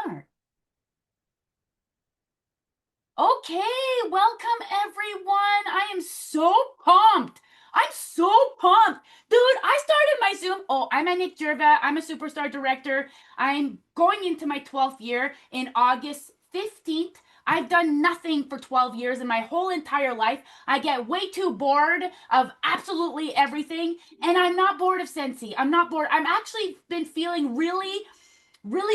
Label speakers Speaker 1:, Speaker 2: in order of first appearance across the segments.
Speaker 1: start. Okay, welcome everyone. I am so pumped. I'm so pumped. Dude, I started my Zoom. Oh, I'm Anick and Chuck. I'm a superstar director. I'm going into my 12th year in August 15th. I've done nothing for 12 years in my whole entire life. I get way too bored of absolutely everything. And I'm not bored of Sensey. I'm not bored. I'm actually been feeling really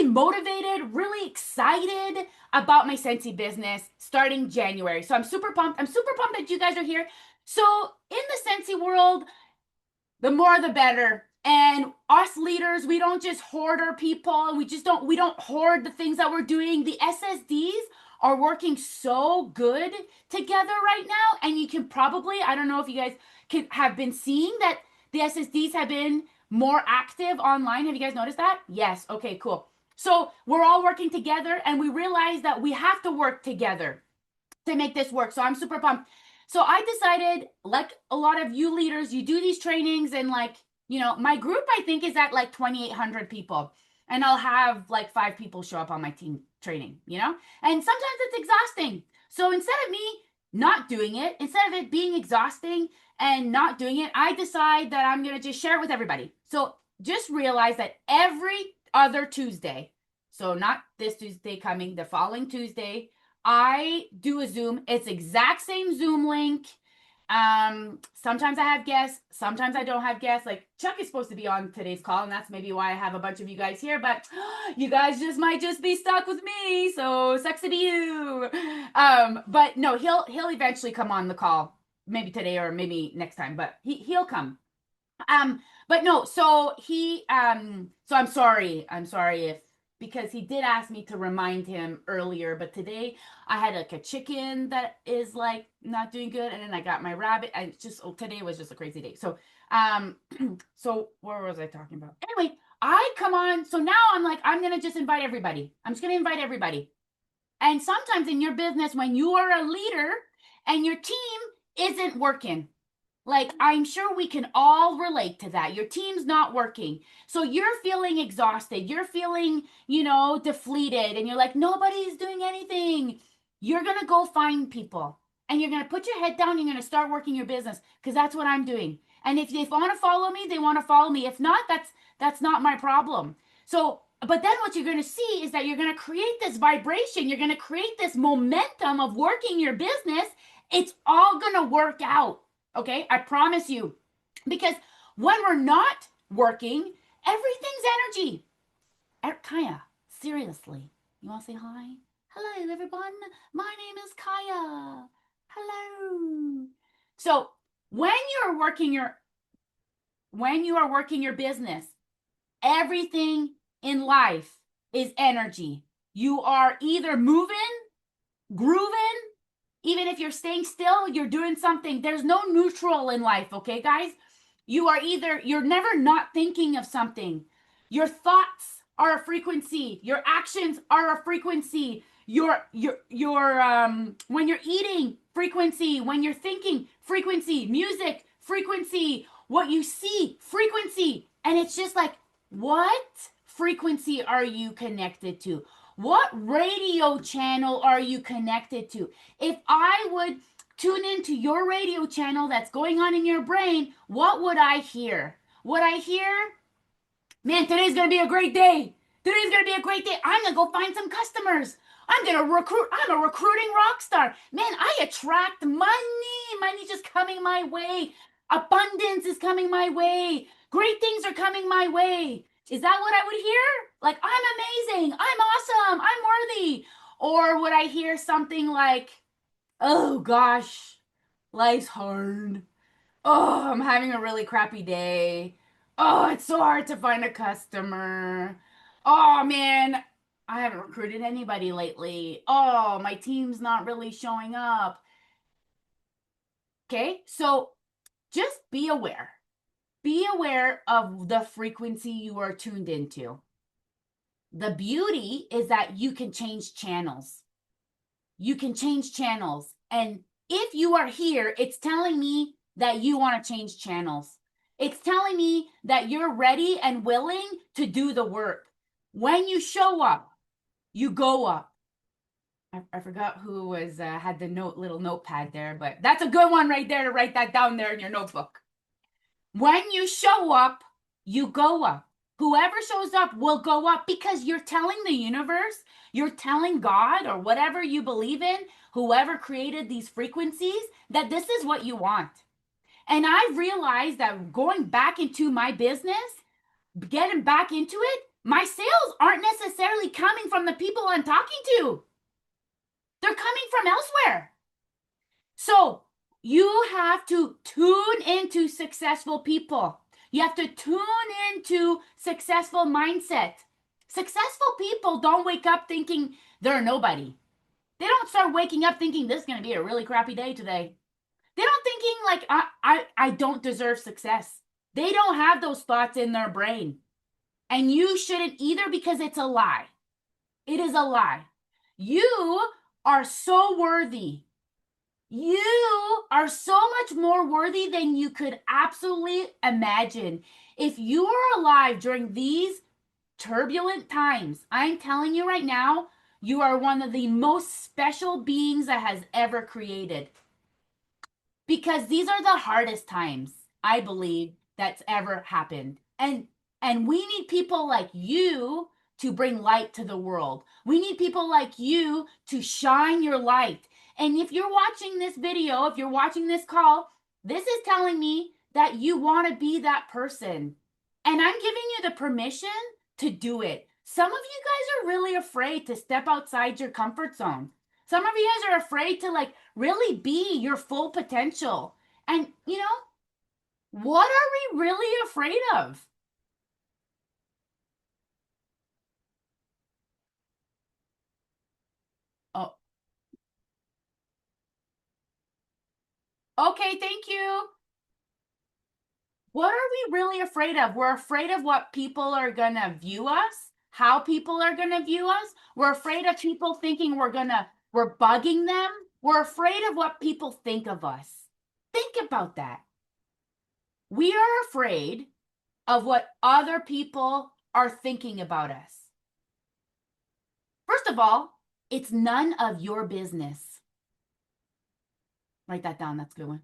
Speaker 1: motivated, really excited about my Sensey business starting January. So I'm super pumped. I'm super pumped that you guys are here. So in the Sensey world, the more the better. And us leaders, we don't just hoard our people. We don't hoard the things that we're doing. The SSDs are working so good together right now. And you can probably, I don't know if you guys have been seeing that the SSDs have been more active online. Have you guys noticed that? Yes. Okay, cool. So we're all working together and we realize that we have to work together to make this work. So I'm super pumped. So I decided, like a lot of you leaders, you do these trainings and my group I think is at like 2,800 people. And I'll have like 5 people show up on my team training, And sometimes it's exhausting. So instead of me not doing it, instead of it being exhausting and not doing it, I decide that I'm going to just share it with everybody. So just realize that every other Tuesday, so not this Tuesday coming, the following Tuesday, I do a Zoom. It's exact same Zoom link. Sometimes I have guests, sometimes I don't have guests. Like Chuck is supposed to be on today's call, and that's maybe why I have a bunch of you guys here, but you guys might just be stuck with me. So sucks to be you. But no, he'll eventually come on the call, maybe today or maybe next time, but he'll come. But no, so so I'm sorry if because he did ask me to remind him earlier, but today I had like a chicken that is like not doing good, and then I got my rabbit. I just today was just a crazy day. So so what was I talking about? Anyway, I come on. So now I'm like, I'm gonna just invite everybody. I'm just gonna invite everybody. And sometimes in your business, when you are a leader and your team isn't working, like, I'm sure we can all relate to that. Your team's not working. So you're feeling exhausted. You're feeling, defleated. And you're like, nobody's doing anything. You're going to go find people. And you're going to put your head down. You're going to start working your business. Because that's what I'm doing. And if they want to follow me, they want to follow me. If not, that's not my problem. So, but then what you're going to see is that you're going to create this vibration. You're going to create this momentum of working your business. It's all going to work out. Okay, I promise you. Because when we're not working, everything's energy. Kaya, seriously, you want to say hi? Hello, everyone. My name is Kaya. Hello. So when you are working your business, everything in life is energy. You are either moving, grooving. Even if you're staying still, you're doing something. There's no neutral in life, okay, guys? You're never not thinking of something. Your thoughts are a frequency. Your actions are a frequency. Your when you're eating, frequency. When you're thinking, frequency. Music, frequency. What you see, frequency. And it's just like, what frequency are you connected to? What radio channel are you connected to? If I would tune into your radio channel that's going on in your brain, what would I hear? Would I hear, man, today's going to be a great day. Today's going to be a great day. I'm going to go find some customers. I'm going to recruit. I'm a recruiting rock star. Man, I attract money. Money's just coming my way. Abundance is coming my way. Great things are coming my way. Is that what I would hear? Like, I'm amazing, I'm awesome, I'm worthy. Or would I hear something like, oh gosh, life's hard. Oh, I'm having a really crappy day. Oh, it's so hard to find a customer. Oh man, I haven't recruited anybody lately. Oh, my team's not really showing up. Okay, so just be aware. Be aware of the frequency you are tuned into. The beauty is that you can change channels. You can change channels. And if you are here, it's telling me that you want to change channels. It's telling me that you're ready and willing to do the work. When you show up, You go up. I forgot who was had the little notepad there, but that's a good one right there to write that down there in your notebook. When you show up, you go up. Whoever shows up will go up because you're telling the universe, you're telling God or whatever you believe in, whoever created these frequencies, that this is what you want. And I realized that going back into my business, getting back into it, my sales aren't necessarily coming from the people I'm talking to. They're coming from elsewhere. So you have to tune into successful people. You have to tune into successful mindset. Successful people don't wake up thinking they're nobody. They don't start waking up thinking this is going to be a really crappy day today. They don't thinking like I don't deserve success. They don't have those thoughts in their brain. And you shouldn't either because it's a lie. It is a lie. You are so worthy. You are so much more worthy than you could absolutely imagine. If you are alive during these turbulent times, I'm telling you right now, you are one of the most special beings that has ever created. Because these are the hardest times, I believe, that's ever happened. And we need people like you to bring light to the world. We need people like you to shine your light. And if you're watching this video, if you're watching this call, this is telling me that you want to be that person. And I'm giving you the permission to do it. Some of you guys are really afraid to step outside your comfort zone. Some of you guys are afraid to like really be your full potential. And you know, what are we really afraid of? Oh, okay, thank you. What are we really afraid of? We're afraid of what people are going to view us, how people are going to view us. We're afraid of people thinking we're bugging them. We're afraid of what people think of us. Think about that. We are afraid of what other people are thinking about us. First of all, it's none of your business. Write that down. That's a good one.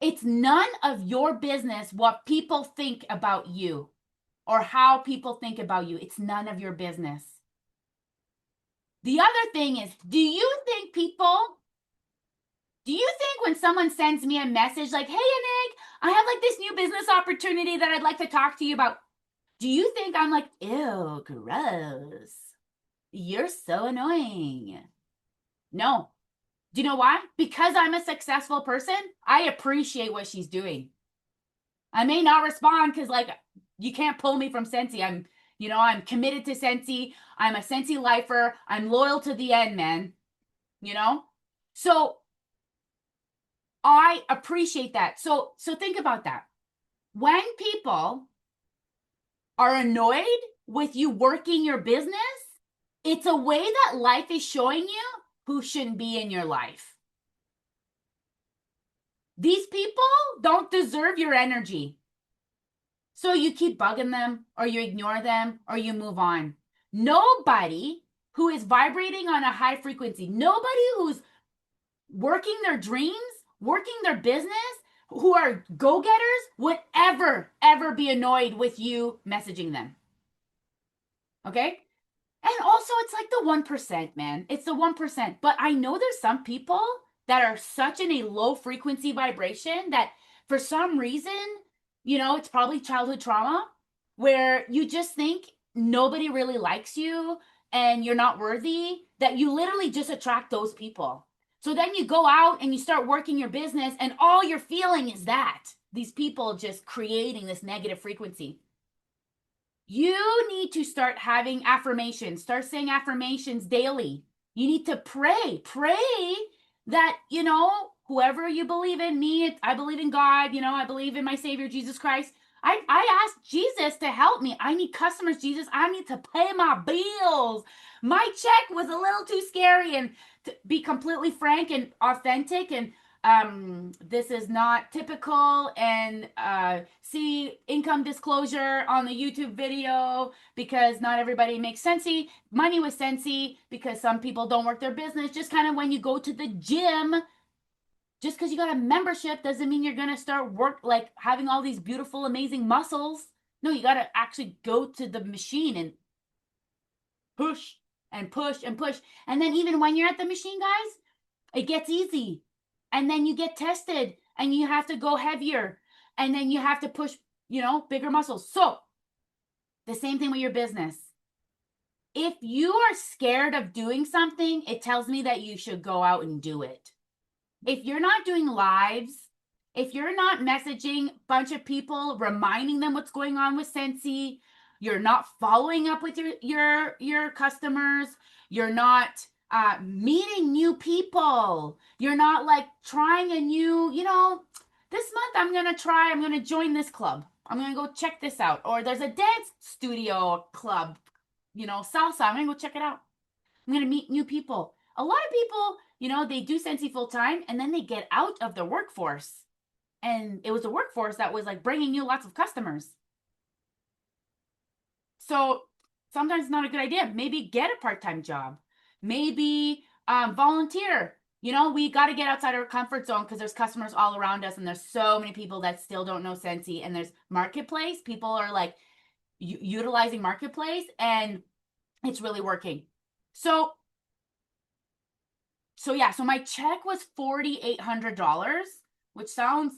Speaker 1: It's none of your business what people think about you or how people think about you. It's none of your business. The other thing is, do you think when someone sends me a message like, hey, Anick, I have like this new business opportunity that I'd like to talk to you about. Do you think I'm like, ew, gross. You're so annoying. No. Do you know why? Because I'm a successful person, I appreciate what she's doing. I may not respond because like you can't pull me from Sensey. I'm committed to Sensey. I'm a Sensey lifer. I'm loyal to the end, man. You know? So I appreciate that. So think about that. When people are annoyed with you working your business, it's a way that life is showing you who shouldn't be in your life. These people don't deserve your energy. So you keep bugging them or you ignore them or you move on. Nobody who is vibrating on a high frequency, nobody who's working their dreams, working their business, who are go-getters would ever be annoyed with you messaging them. Okay? And also, it's like the 1%, man. It's the 1%. But I know there's some people that are such in a low frequency vibration that for some reason, it's probably childhood trauma where you just think nobody really likes you and you're not worthy, that you literally just attract those people. So then you go out and you start working your business and all you're feeling is that these people just creating this negative frequency. You need to start having affirmations. Start saying affirmations daily. You need to pray. Pray that, whoever you believe in, me, I believe in God, I believe in my Savior, Jesus Christ. I asked Jesus to help me. I need customers, Jesus. I need to pay my bills. My check was a little too scary. And to be completely frank and authentic, and this is not typical, and see income disclosure on the YouTube video, because not everybody makes Sensey money with Sensey, because some people don't work their business. Just kind of when you go to the gym, just because you got a membership doesn't mean you're gonna start work like having all these beautiful, amazing muscles. No, you got to actually go to the machine and push and push and push. And then even when you're at the machine, guys, it gets easy. And then you get tested and you have to go heavier. And then you have to push, bigger muscles. So the same thing with your business. If you are scared of doing something, it tells me that you should go out and do it. If you're not doing lives, if you're not messaging a bunch of people, reminding them what's going on with Sensey, you're not following up with your customers, you're not meeting new people, you're not like trying a new, this month I'm going to join this club. I'm going to go check this out. Or there's a dance studio club, salsa. I'm going to go check it out. I'm going to meet new people. A lot of people, they do Sensey full time and then they get out of the workforce. And it was a workforce that was like bringing you lots of customers. So sometimes it's not a good idea. Maybe get a part-time job. Maybe volunteer. We got to get outside our comfort zone because there's customers all around us and there's so many people that still don't know Sensey. And there's Marketplace. People are like utilizing Marketplace and it's really working. So my check was $4,800, which sounds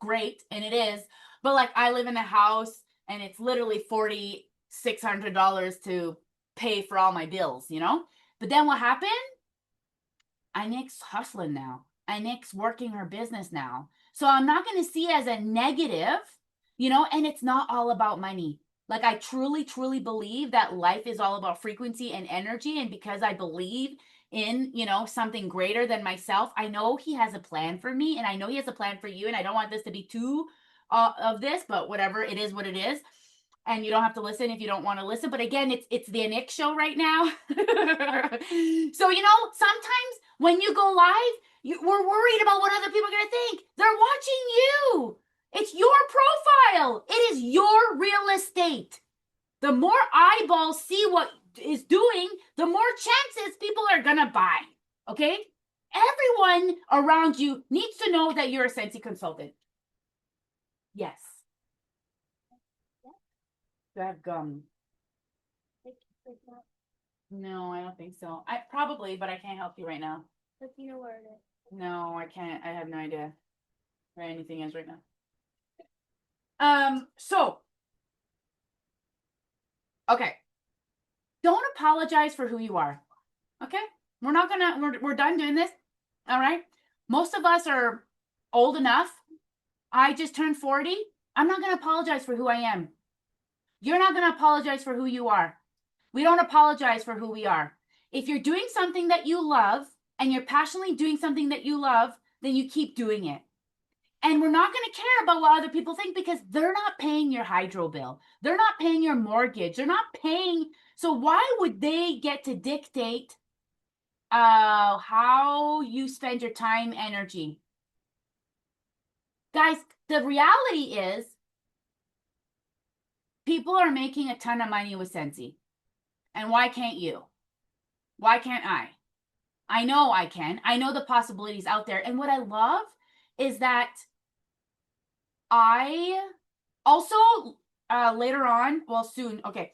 Speaker 1: great, and it is. But like I live in a house and it's literally $4,600 to pay for all my bills, But then what happened? Anick's hustling now. Anick's working her business now. So I'm not going to see it as a negative, and it's not all about money. Like I truly, truly believe that life is all about frequency and energy. And because I believe in, something greater than myself, I know he has a plan for me and I know he has a plan for you. And I don't want this to be too of this, but whatever, it is what it is. And you don't have to listen if you don't want to listen. But again, it's the Anick show right now. So, sometimes when you go live, we're worried about what other people are going to think. They're watching you. It's your profile. It is your real estate. The more eyeballs see what is doing, the more chances people are going to buy. Okay? Everyone around you needs to know that you're a Sensey consultant. Yes. Do I have gum? No, I don't think so. I probably, but I can't help you right now.
Speaker 2: But you know where it is.
Speaker 1: No, I can't. I have no idea where anything is right now. Okay. Don't apologize for who you are. Okay? We're done doing this. All right? Most of us are old enough. I just turned 40. I'm not going to apologize for who I am. You're not going to apologize for who you are. We don't apologize for who we are. If you're doing something that you love and you're passionately doing something that you love, then you keep doing it. And we're not going to care about what other people think because they're not paying your hydro bill. They're not paying your mortgage. They're not paying. So why would they get to dictate how you spend your time, energy? Guys, the reality is people are making a ton of money with Sensey. And why can't you? Why can't I? I know I can. I know the possibilities out there. And what I love is that I also later on, well, soon. Okay.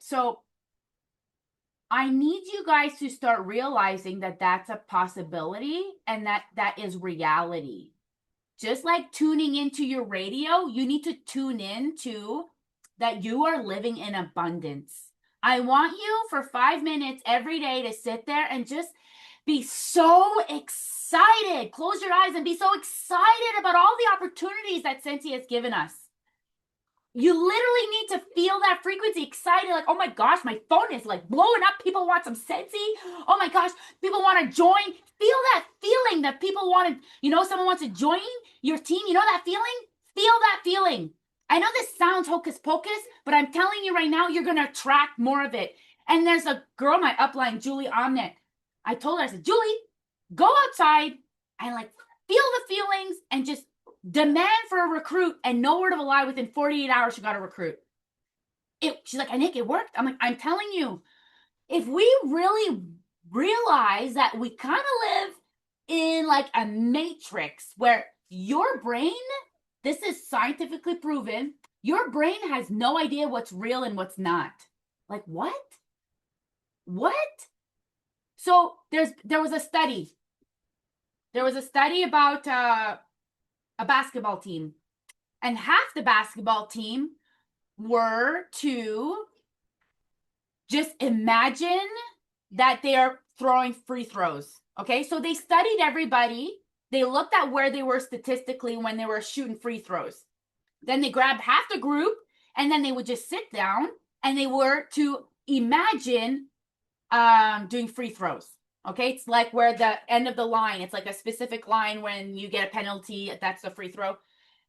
Speaker 1: So I need you guys to start realizing that that's a possibility and that is reality. Just like tuning into your radio, you need to tune in to that you are living in abundance. I want you for 5 minutes every day to sit there and just be so excited. Close your eyes and be so excited about all the opportunities that Sensey has given us. You literally need to feel that frequency, excited, like, oh my gosh, my phone is like blowing up. People want some Sensey. Oh my gosh, people want to join. Feel that feeling that people want to, someone wants to join your team. You know that feeling? Feel that feeling. I know this sounds hocus pocus, but I'm telling you right now, you're going to attract more of it. And there's a girl, my upline, Julie Omnet. I told her, I said, Julie, go outside and like feel the feelings and just demand for a recruit, and no word of a lie, within 48 hours she got a recruit. She's like, Anick, it worked. I'm like, I'm telling you, if we really realize that we kind of live in like a matrix where your brain, this is scientifically proven, your brain has no idea what's real and what's not. Like, what? What? So there was a study. There was a study about a basketball team, and half the basketball team were to just imagine that they are throwing free throws. Okay, so they studied everybody. They looked at where they were statistically when they were shooting free throws. Then they grabbed half the group, and then they would just sit down and they were to imagine doing free throws. Okay, it's like where the end of the line, it's like a specific line when you get a penalty, that's a free throw.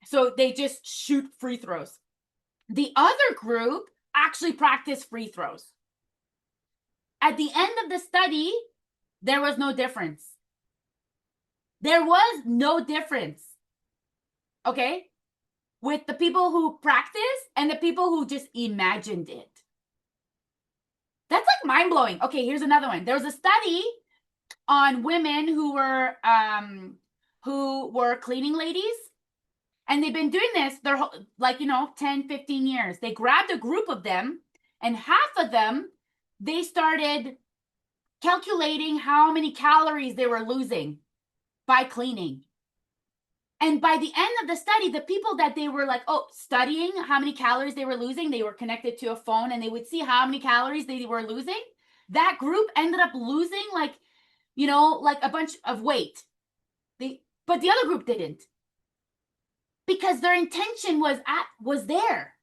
Speaker 1: So they just shoot free throws. The other group actually practiced free throws. At the end of the study, there was no difference. There was no difference. Okay? With the people who practiced and the people who just imagined it. That's like mind-blowing. Okay, here's another one. There was a study on women who were cleaning ladies, and they've been doing this their whole, like, 10, 15 years. They grabbed a group of them, and half of them, they started calculating how many calories they were losing by cleaning. And by the end of the study, the people that they were like, studying how many calories they were losing, they were connected to a phone and they would see how many calories they were losing. That group ended up losing like a bunch of weight. But the other group didn't. Because their intention was there.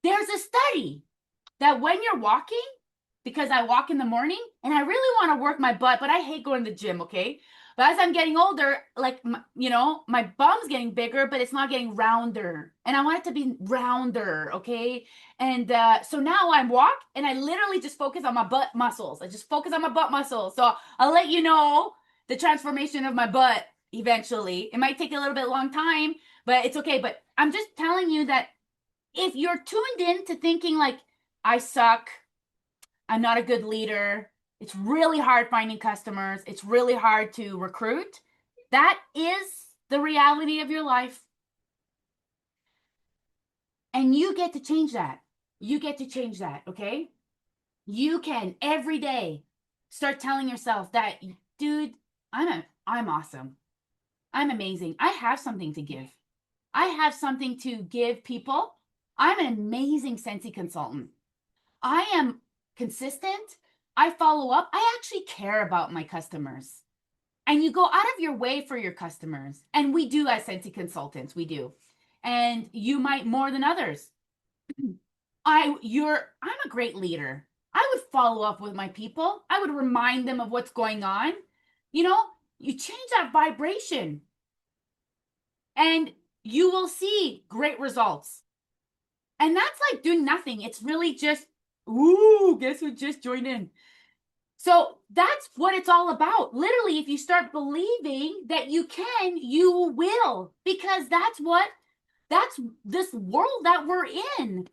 Speaker 1: There's a study that when you're walking, because I walk in the morning and I really want to work my butt, but I hate going to the gym, okay? But as I'm getting older, like, my bum's getting bigger, but it's not getting rounder. And I want it to be rounder, okay? And so now I walk and I literally just focus on my butt muscles. I just focus on my butt muscles. So I'll let you know the transformation of my butt eventually. It might take a little bit long time, but it's okay. But I'm just telling you that if you're tuned in to thinking like, I suck, I'm not a good leader, it's really hard finding customers, it's really hard to recruit, that is the reality of your life. And you get to change that. You get to change that, okay? You can every day start telling yourself that, dude, I'm awesome. I'm amazing. I have something to give. I have something to give people. I'm an amazing Sensey consultant. I am consistent. I follow up. I actually care about my customers. And you go out of your way for your customers. And we do as Sensey consultants, we do. And you might more than others. I'm a great leader. I would follow up with my people. I would remind them of what's going on. You change that vibration and you will see great results. And that's like doing nothing. It's really just, guess who just joined in? So that's what it's all about. Literally, if you start believing that you can, you will, because that's this world that we're in.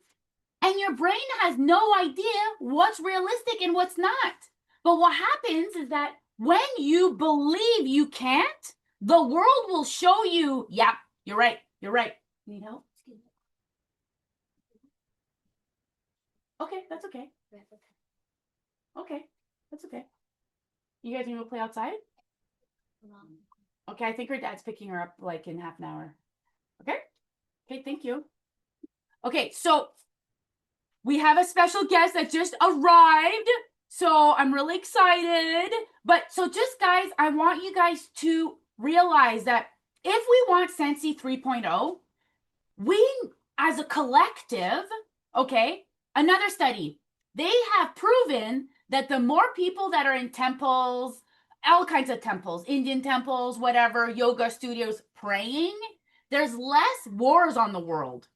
Speaker 1: And your brain has no idea what's realistic and what's not. But what happens is that when you believe you can't, the world will show you, yeah, you're right. You need help? Okay, that's okay. Okay, that's okay. You guys want to play outside? Okay, I think her dad's picking her up like in half an hour. Okay? Okay, thank you. Okay, so we have a special guest that just arrived. So I'm really excited. But so just guys, I want you guys to realize that if we want Sensey 3.0, we as a collective, okay, another study, they have proven that the more people that are in temples, all kinds of temples, Indian temples, whatever, yoga studios praying, there's less wars on the world.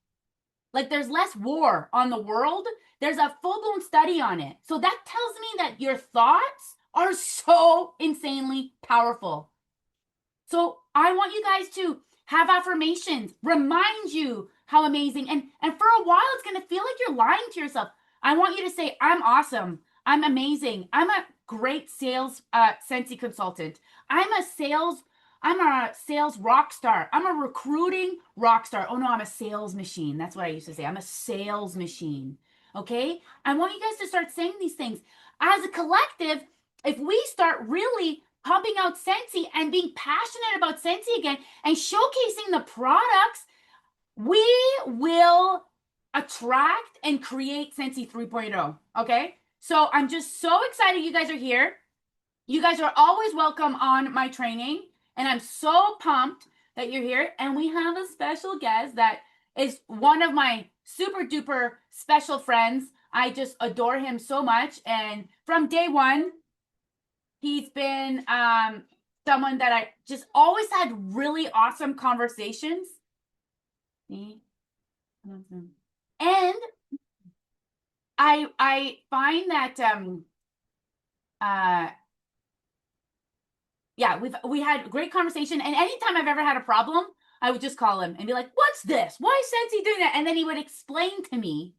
Speaker 1: Like there's less war on the world. There's a full-blown study on it. So that tells me that your thoughts are so insanely powerful. So I want you guys to have affirmations, remind you how amazing. And for a while, it's going to feel like you're lying to yourself. I want you to say, I'm awesome. I'm amazing. I'm a great sales Sensei consultant. I'm a sales I'm a sales rock star. I'm a recruiting rock star. Oh no, I'm a sales machine. That's what I used to say. I'm a sales machine. Okay? I want you guys to start saying these things. As a collective, if we start really pumping out Sensei and being passionate about Sensei again and showcasing the products, we will attract and create Sensei 3.0. Okay? So I'm just so excited you guys are here. You guys are always welcome on my training, and I'm so pumped that you're here. And we have a special guest that is one of my super duper special friends. I just adore him so much. And from day one, he's been someone that I just always had really awesome conversations. And I find that yeah, we had great conversation, and anytime I've ever had a problem, I would just call him and be like, "What's this? Why is Sensei doing that?" And then he would explain to me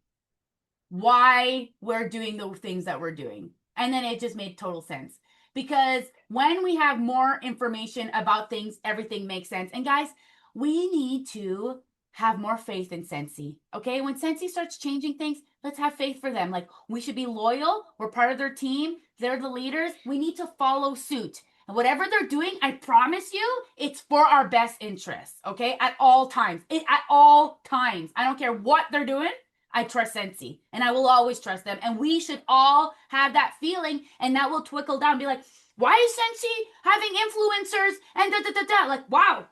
Speaker 1: why we're doing the things that we're doing. And then it just made total sense. Because when we have more information about things, everything makes sense. And guys, we need to have more faith in Sensei. Okay? When Sensei starts changing things, let's have faith for them. Like, we should be loyal. We're part of their team. They're the leaders. We need to follow suit. And whatever they're doing, I promise you, it's for our best interests. Okay? At all times. At all times. I don't care what they're doing. I trust Sensei, and I will always trust them. And we should all have that feeling, and that will trickle down. Be like, why is Sensei having influencers and da da da da? Like, wow,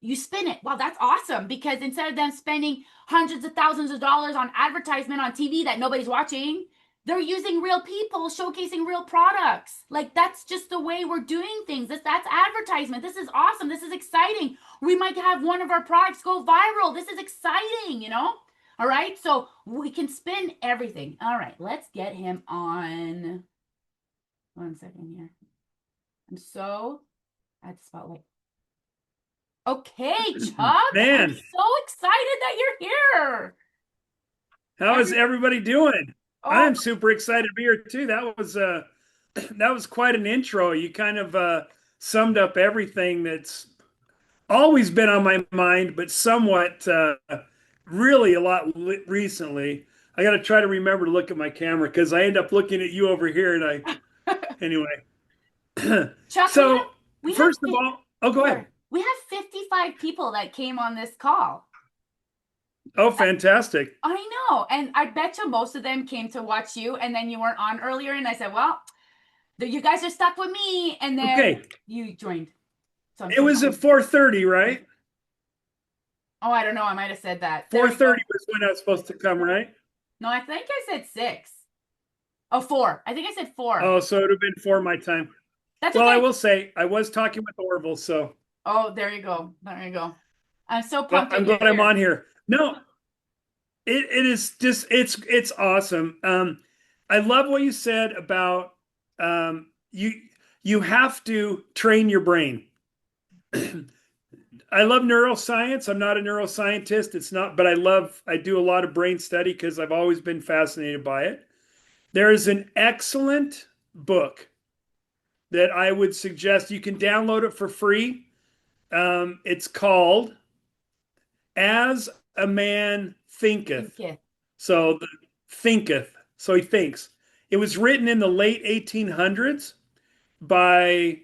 Speaker 1: you spin it. Wow, that's awesome. Because instead of them spending hundreds of thousands of dollars on advertisement on TV that nobody's watching, they're using real people showcasing real products. Like, that's just the way we're doing things. That's advertisement. This is awesome. This is exciting. We might have one of our products go viral. This is exciting, you know? All right, so we can spin everything. All right, let's get him on. 1 second here. I'm so at the spotlight. Okay, Chuck.
Speaker 2: Man,
Speaker 1: I'm so excited that you're here.
Speaker 2: how is everybody doing?
Speaker 1: Oh,
Speaker 2: I'm super excited to be here too. That was quite an intro. You kind of summed up everything that's always been on my mind, but somewhat really a lot recently. I got to try to remember to look at my camera because I end up looking at you over here, and anyway.
Speaker 1: Chuck,
Speaker 2: So
Speaker 1: we have
Speaker 2: first of all, oh, go ahead.
Speaker 1: we have 55 people that came on this call.
Speaker 2: Oh, fantastic.
Speaker 1: I know. And I bet you most of them came to watch you, and then you weren't on earlier. And I said, well, you guys are stuck with me. And then
Speaker 2: Okay.
Speaker 1: you joined. So
Speaker 2: It was at 4:30, right?
Speaker 1: Oh, I don't know. I might have said that.
Speaker 2: 4:30 was when I was supposed to come, right?
Speaker 1: No, I think I said 6. Oh, 4. I think I said 4.
Speaker 2: Oh, so it would have been 4 my time.
Speaker 1: That's
Speaker 2: Well,
Speaker 1: okay.
Speaker 2: I will say I was talking with Orville, so.
Speaker 1: Oh, there you go. There you go. I'm so
Speaker 2: Well,
Speaker 1: pumped
Speaker 2: I'm
Speaker 1: that you're
Speaker 2: glad I'm
Speaker 1: here.
Speaker 2: on here. No, it is just it's awesome. I love what you said about you have to train your brain. I love neuroscience. I'm not a neuroscientist. It's not, but I do a lot of brain study because I've always been fascinated by it. There is an excellent book that I would suggest. You can download it for free. It's called As a Man Thinketh. So thinketh. So he thinks. It was written in the late 1800s by,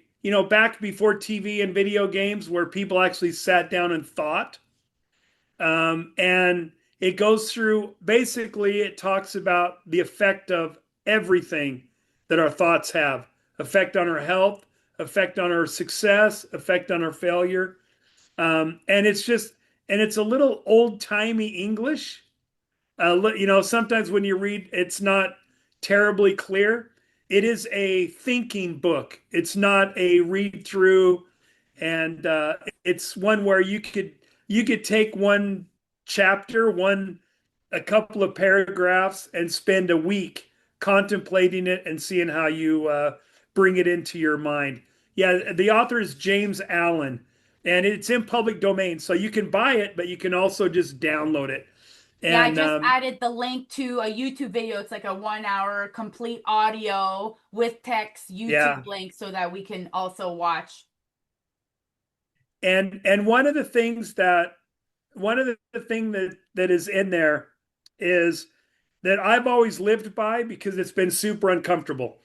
Speaker 2: back before TV and video games where people actually sat down and thought. And it goes through, basically, it talks about the effect of everything that our thoughts have, effect on our health, effect on our success, effect on our failure. And it's a little old timey English. Sometimes when you read, it's not terribly clear. It is a thinking book. It's not a read through, and it's one where you could take one chapter, a couple of paragraphs, and spend a week contemplating it and seeing how you bring it into your mind. Yeah, the author is James Allen. and it's in public domain. So you can buy it, but you can also just download it.
Speaker 1: Yeah, I
Speaker 2: And
Speaker 1: just added the link to a YouTube video. It's like a 1 hour complete audio with text YouTube
Speaker 2: yeah,
Speaker 1: link so that we can also watch.
Speaker 2: and one of the thing that is in there is that I've always lived by because it's been super uncomfortable.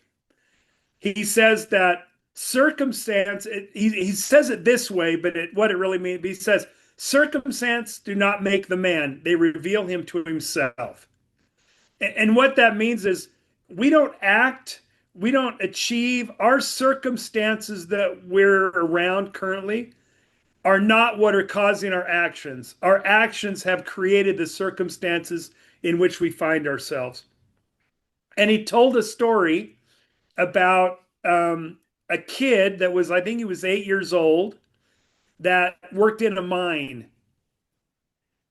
Speaker 2: He says that circumstance, he says it this way, but what it really means, he says, circumstance do not make the man, they reveal him to himself. And what that means is we don't act, we don't achieve, our circumstances that we're around currently are not what are causing our actions. Our actions have created the circumstances in which we find ourselves. And he told a story about a kid that was, I think he was 8 years old, that worked in a mine.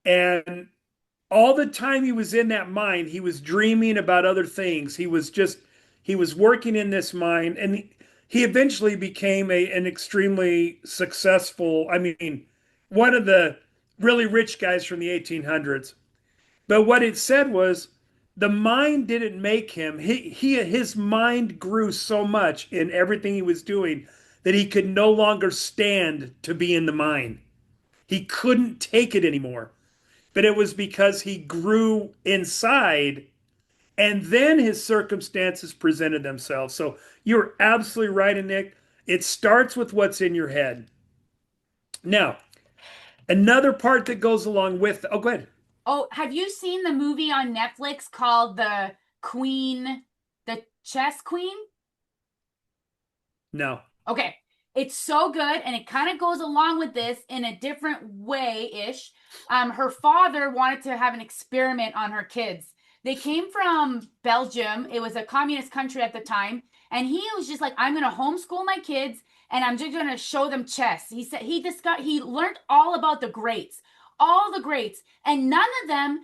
Speaker 2: And all the time he was in that mine, he was dreaming about other things. He was working in this mine, and he eventually became an extremely successful, I mean, one of the really rich guys from the 1800s. But what it said was the mind didn't make him. His mind grew so much in everything he was doing that he could no longer stand to be in the mine. He couldn't take it anymore. But it was because he grew inside and then his circumstances presented themselves. So you're absolutely right, Nick. It starts with what's in your head. Now, another part that goes along with, oh, go ahead.
Speaker 1: Oh, have you seen the movie on Netflix called The Queen, the Chess Queen?
Speaker 2: No.
Speaker 1: Okay. It's so good and it kind of goes along with this in a different way-ish. Her father wanted to have an experiment on her kids. They came from Belgium. It was a communist country at the time, and he was just like, I'm going to homeschool my kids and I'm just going to show them chess. He said he learned all about the greats, all the greats, and none of them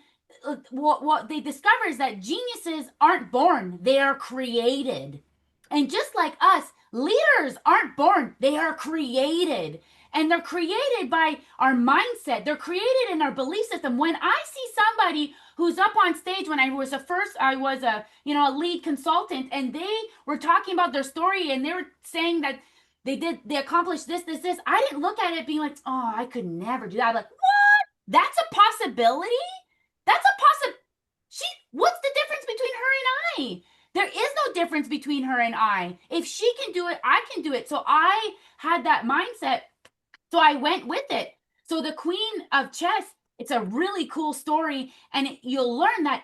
Speaker 1: what they discover is that geniuses aren't born, they are created. And just like us, leaders aren't born, they are created. And they're created by our mindset. They're created in our belief system. When I see somebody who's up on stage, when I was a lead consultant, and they were talking about their story and they were saying that they accomplished this. I didn't look at it being like, oh, I could never do that. I'm like, what? That's a possibility? That's a possibility. What's the difference between her and I? There is no difference between her and I. If she can do it, I can do it. So I had that mindset. So I went with it. So the Queen of Chess, it's a really cool story. And you'll learn that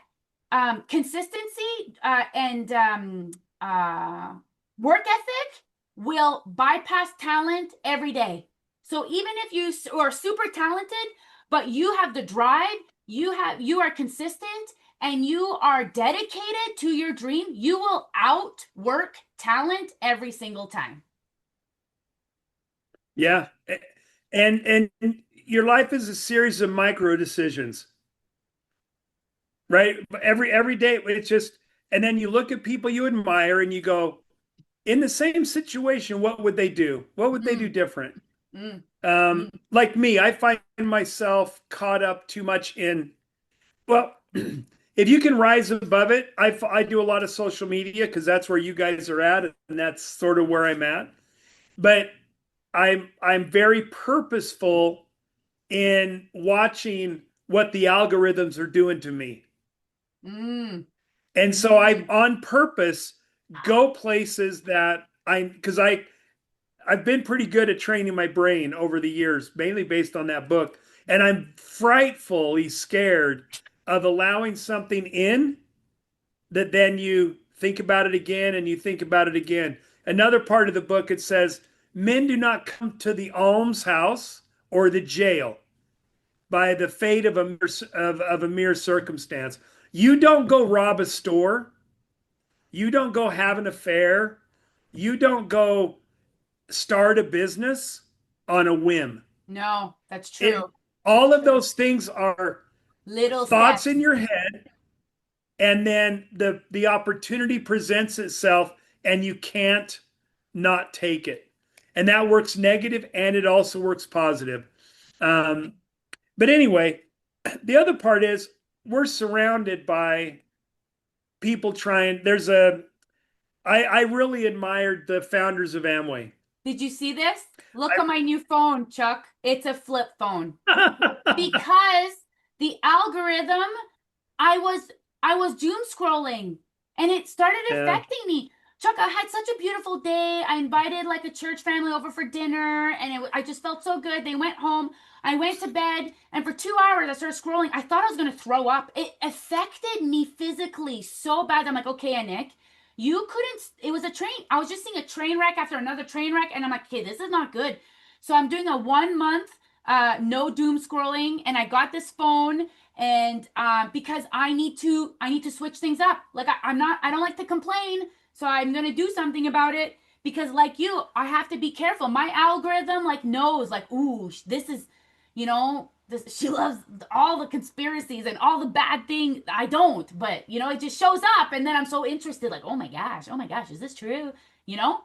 Speaker 1: consistency and work ethic will bypass talent every day. So even if you are super talented, but you have the drive, you are consistent, and you are dedicated to your dream, you will outwork talent every single time.
Speaker 2: Yeah. And your life is a series of micro decisions, right? Every day it's just, and then you look at people you admire and you go, in the same situation, what would they do? What would they do
Speaker 1: Mm,
Speaker 2: different?
Speaker 1: mm,
Speaker 2: Um,
Speaker 1: mm,
Speaker 2: like me, I find myself caught up too much in, well, if you can rise above it, I do a lot of social media because that's where you guys are at, and that's sort of where I'm at. But I'm very purposeful in watching what the algorithms are doing to me.
Speaker 1: mm,
Speaker 2: And so I
Speaker 1: mm.
Speaker 2: on purpose go places that I've been pretty good at training my brain over the years, mainly based on that book. And I'm frightfully scared of allowing something in that then you think about it again and you think about it again. Another part of the book, it says, men do not come to the almshouse or the jail by the fate of of a mere circumstance. You don't go rob a store. You don't go have an affair. You don't go start a business on a whim.
Speaker 1: No, that's
Speaker 2: It
Speaker 1: true. That's
Speaker 2: all of
Speaker 1: true.
Speaker 2: those things are
Speaker 1: Little
Speaker 2: thoughts
Speaker 1: steps.
Speaker 2: in your head, and then the opportunity presents itself and you can't not take it. And that works negative and it also works positive. Um, but anyway, the other part is we're surrounded by people trying. I really admired the founders of Amway.
Speaker 1: Did you see this? Look at my new phone, Chuck. It's a flip phone. Because the algorithm, I was I was doom scrolling and it started
Speaker 2: Yeah.
Speaker 1: affecting me. Chuck, I had such a beautiful day. I invited like a church family over for dinner and I just felt so good. They went home. I went to bed and for 2 hours I started scrolling. I thought I was going to throw up. It affected me physically so bad. I'm like, okay, Nick, you couldn't. It was a train. I was just seeing a train wreck after another train wreck and I'm like, okay, this is not good. So I'm doing a 1 month no doom scrolling and I got this phone and because I need to switch things up. Like I don't like to complain, so I'm gonna do something about it because like you, I have to be careful. My algorithm like knows like ooh this is, this she loves all the conspiracies and all the bad things. I don't, but it just shows up and then I'm so interested like oh my gosh, is this true? You know.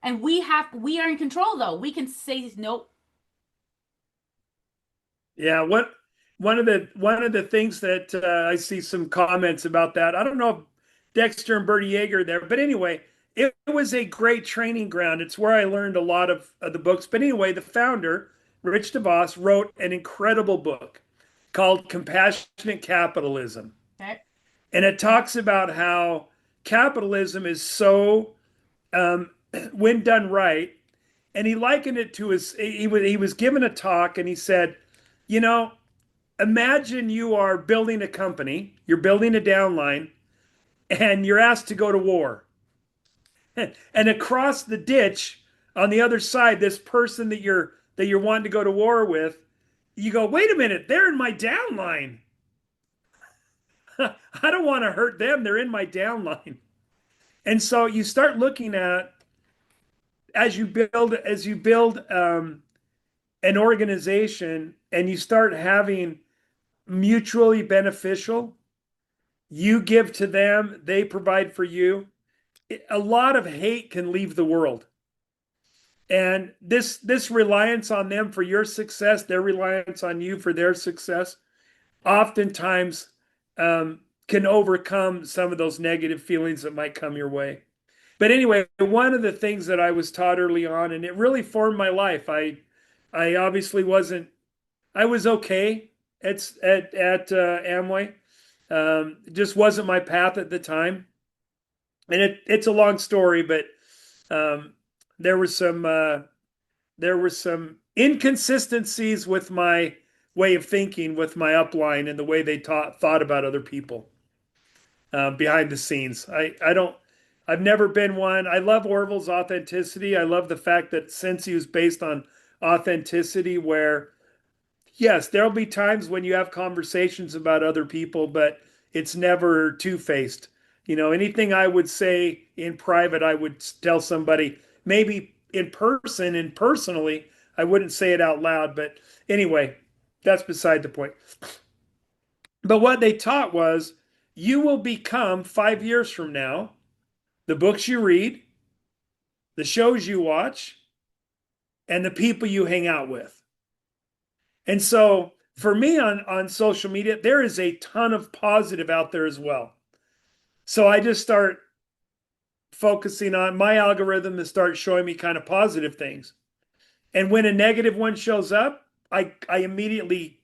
Speaker 1: And we are in control though. We can say nope.
Speaker 2: Yeah, what one of the things that I see some comments about that. I don't know if Dexter and Bertie Yeager are there, but anyway, it was a great training ground. It's where I learned a lot of the books. But anyway, the founder, Rich DeVos, wrote an incredible book called Compassionate Capitalism.
Speaker 1: Okay.
Speaker 2: And it talks about how capitalism is so, um, when done right, and he likened it to he was given a talk and he said, you know, imagine you are building a company, you're building a downline, and you're asked to go to war. And across the ditch on the other side, this person that you're wanting to go to war with, you go, wait a minute, they're in my downline. I don't want to hurt them. They're in my downline. And so you start looking at as you build an organization and you start having mutually beneficial. You give to them, they provide for you. A lot of hate can leave the world. And this reliance on them for your success, their reliance on you for their success, oftentimes can overcome some of those negative feelings that might come your way. But anyway, one of the things that I was taught early on, and it really formed my life. I obviously wasn't. I was okay at Amway. It just wasn't my path at the time, and it's a long story, but um, there were some inconsistencies with my way of thinking, with my upline, and the way they thought about other people behind the scenes. I don't. I've never been one. I love Orville's authenticity. I love the fact that Sensey was based on authenticity, where yes, there'll be times when you have conversations about other people, but it's never two-faced. Anything I would say in private, I would tell somebody maybe in person and personally. I wouldn't say it out loud, but anyway, that's beside the point. But what they taught was you will become 5 years from now the books you read, the shows you watch, and the people you hang out with. And so for me on social media, there is a ton of positive out there as well. So I just start focusing on my algorithm to start showing me kind of positive things. And when a negative one shows up, I immediately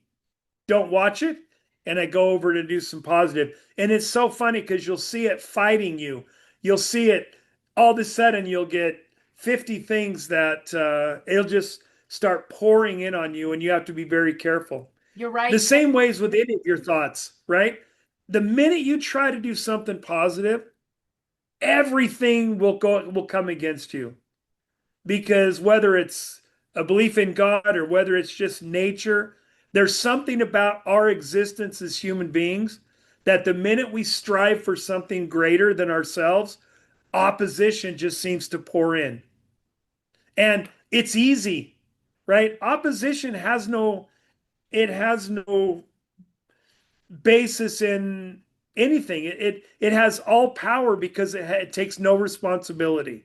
Speaker 2: don't watch it and I go over to do some positive. And it's so funny because you'll see it fighting you. You'll see it all of a sudden, you'll get 50 things that it'll just start pouring in on you, and you have to be very careful.
Speaker 1: You're
Speaker 2: The
Speaker 1: right.
Speaker 2: same ways with any of your thoughts, right? The minute you try to do something positive, everything will come against you, because whether it's a belief in God or whether it's just nature, there's something about our existence as human beings that the minute we strive for something greater than ourselves, opposition just seems to pour in. And it's easy, right? Opposition has no basis in anything. It has all power because it takes no responsibility.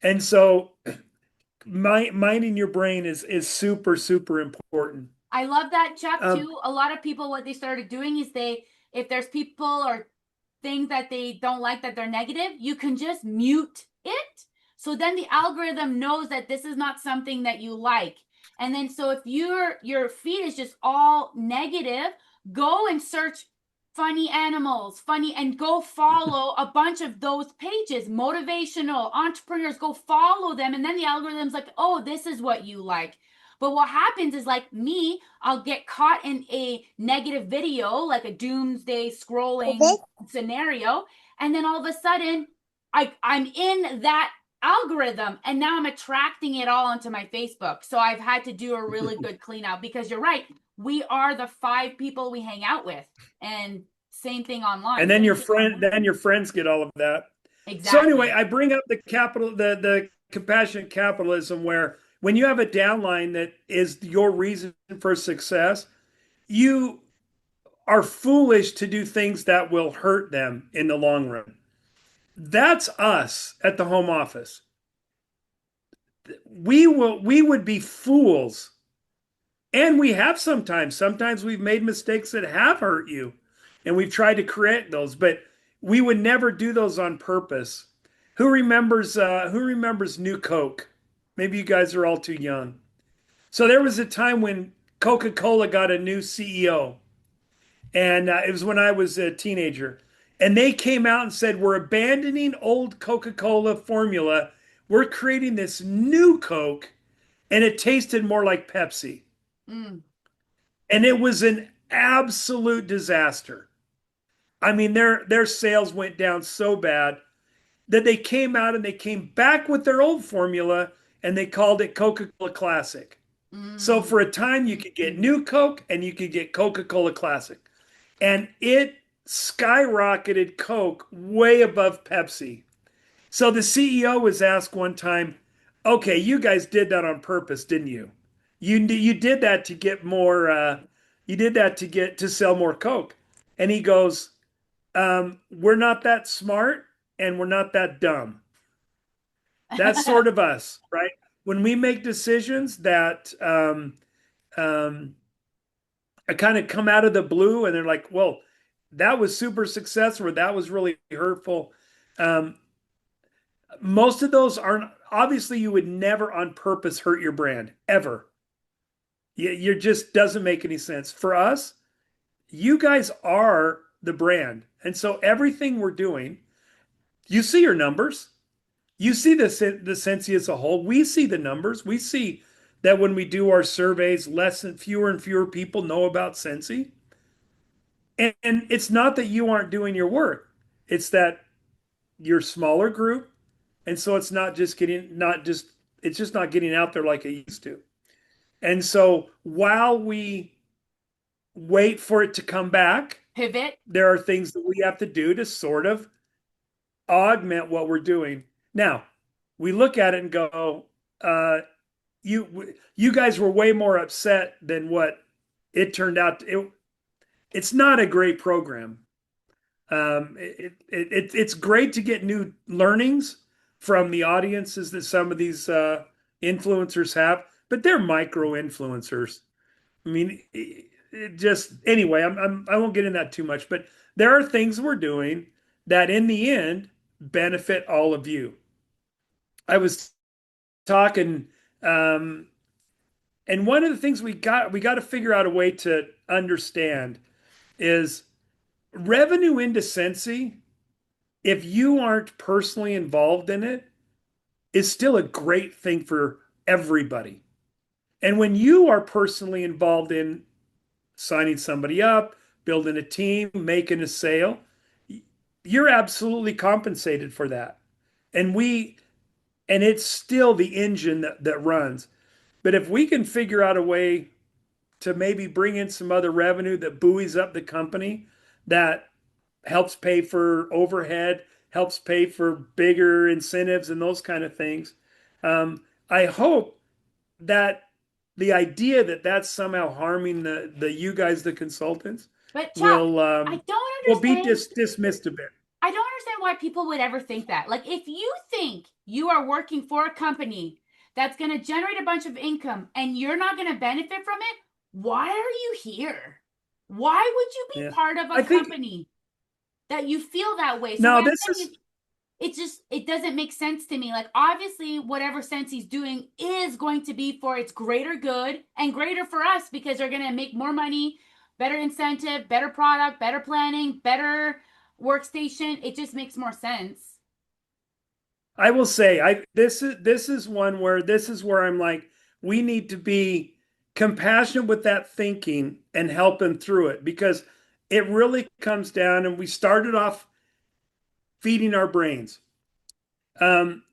Speaker 2: And so minding your brain is super, super important.
Speaker 1: I love that, Chuck,
Speaker 2: Um,
Speaker 1: too. A lot of people, what they started doing is if there's people or things that they don't like that they're negative, you can just mute it. So then the algorithm knows that this is not something that you like. And then so if your feed is just all negative, go and search funny animals, funny, and go follow a bunch of those pages, motivational, entrepreneurs, go follow them. And then the algorithm's like, oh, this is what you like. But what happens is like me, I'll get caught in a negative video, like a doomsday scrolling scenario, and then all of a sudden I'm in that algorithm and now I'm attracting it all onto my Facebook. So I've had to do a really good clean out because you're right. We are the five people we hang out with. And same thing
Speaker 2: and
Speaker 1: online.
Speaker 2: then your friends get all of that. So anyway,
Speaker 1: Exactly.
Speaker 2: I bring up the compassionate capitalism where when you have a downline that is your reason for success, you are foolish to do things that will hurt them in the long run. That's us at the home office. We would be fools. And we have sometimes we've made mistakes that have hurt you and we've tried to correct those, but we would never do those on purpose. Who remembers New Coke? Maybe you guys are all too young. So there was a time when Coca-Cola got a new CEO, and it was when I was a teenager. And they came out and said, "We're abandoning old Coca-Cola formula. We're creating this new Coke," and it tasted more like Pepsi.
Speaker 1: Mm.
Speaker 2: And it was an absolute disaster. I mean, their sales went down so bad that they came out and they came back with their old formula and they called it Coca-Cola Classic. So for
Speaker 1: Mm.
Speaker 2: a time, you could get New Coke and you could get Coca-Cola Classic. And it skyrocketed Coke way above Pepsi. So the CEO was asked one time, "Okay, you guys did that on purpose, didn't you? You did that to get more. You did that to sell more Coke." And he goes, "We're not that smart, and we're not that dumb. That's sort of us, right? When we make decisions that um, kind of come out of the blue, and they're like, well, that was super successful, or that was really hurtful." Um, Most of those aren't, obviously you would never on purpose hurt your brand ever. You just doesn't make any sense. For us, you guys are the brand. And so everything we're doing, you see your numbers. You see the Sensey as a whole. We see the numbers. We see that when we do our surveys, fewer and fewer people know about Sensey. And it's not that you aren't doing your work. It's that you're a smaller group. And so it's just not getting out there like it used to. And so while we wait for it to come back,
Speaker 1: Pivot.
Speaker 2: there are things that we have to do to sort of augment what we're doing. Now, we look at it and go, you guys were way more upset than what it turned out. It's not a great program. It's great to get new learnings from the audiences that some of these influencers have, but they're micro influencers. I mean, it just anyway. I won't get into that too much, but there are things we're doing that, in the end, benefit all of you. I was talking, um, and one of the things we got to figure out a way to understand is revenue into Sensei, if you aren't personally involved in it, is still a great thing for everybody. And when you are personally involved in signing somebody up, building a team, making a sale, you're absolutely compensated for that. And it's still the engine that runs. But if we can figure out a way to maybe bring in some other revenue that buoys up the company, that helps pay for overhead, helps pay for bigger incentives and those kind of things. I hope that the idea that that's somehow harming the you guys, the consultants,
Speaker 1: But Chuck,
Speaker 2: will
Speaker 1: I don't
Speaker 2: will be
Speaker 1: understand.
Speaker 2: dismissed a bit.
Speaker 1: I don't understand why people would ever think that. Like, if you think you are working for a company that's going to generate a bunch of income and you're not going to benefit from it, why are you here? Why would you be
Speaker 2: Yeah.
Speaker 1: part of a
Speaker 2: I think
Speaker 1: company that you feel that way? So,
Speaker 2: now
Speaker 1: what I'm
Speaker 2: this
Speaker 1: saying
Speaker 2: is
Speaker 1: is, it doesn't make sense to me. Like, obviously, whatever Sensei's doing is going to be for its greater good and greater for us because they're going to make more money, better incentive, better product, better planning, better workstation. It just makes more sense.
Speaker 2: I will say I this is one where this is where I'm like, we need to be compassionate with that thinking and help them through it because it really comes down and we started off feeding our brains. Um,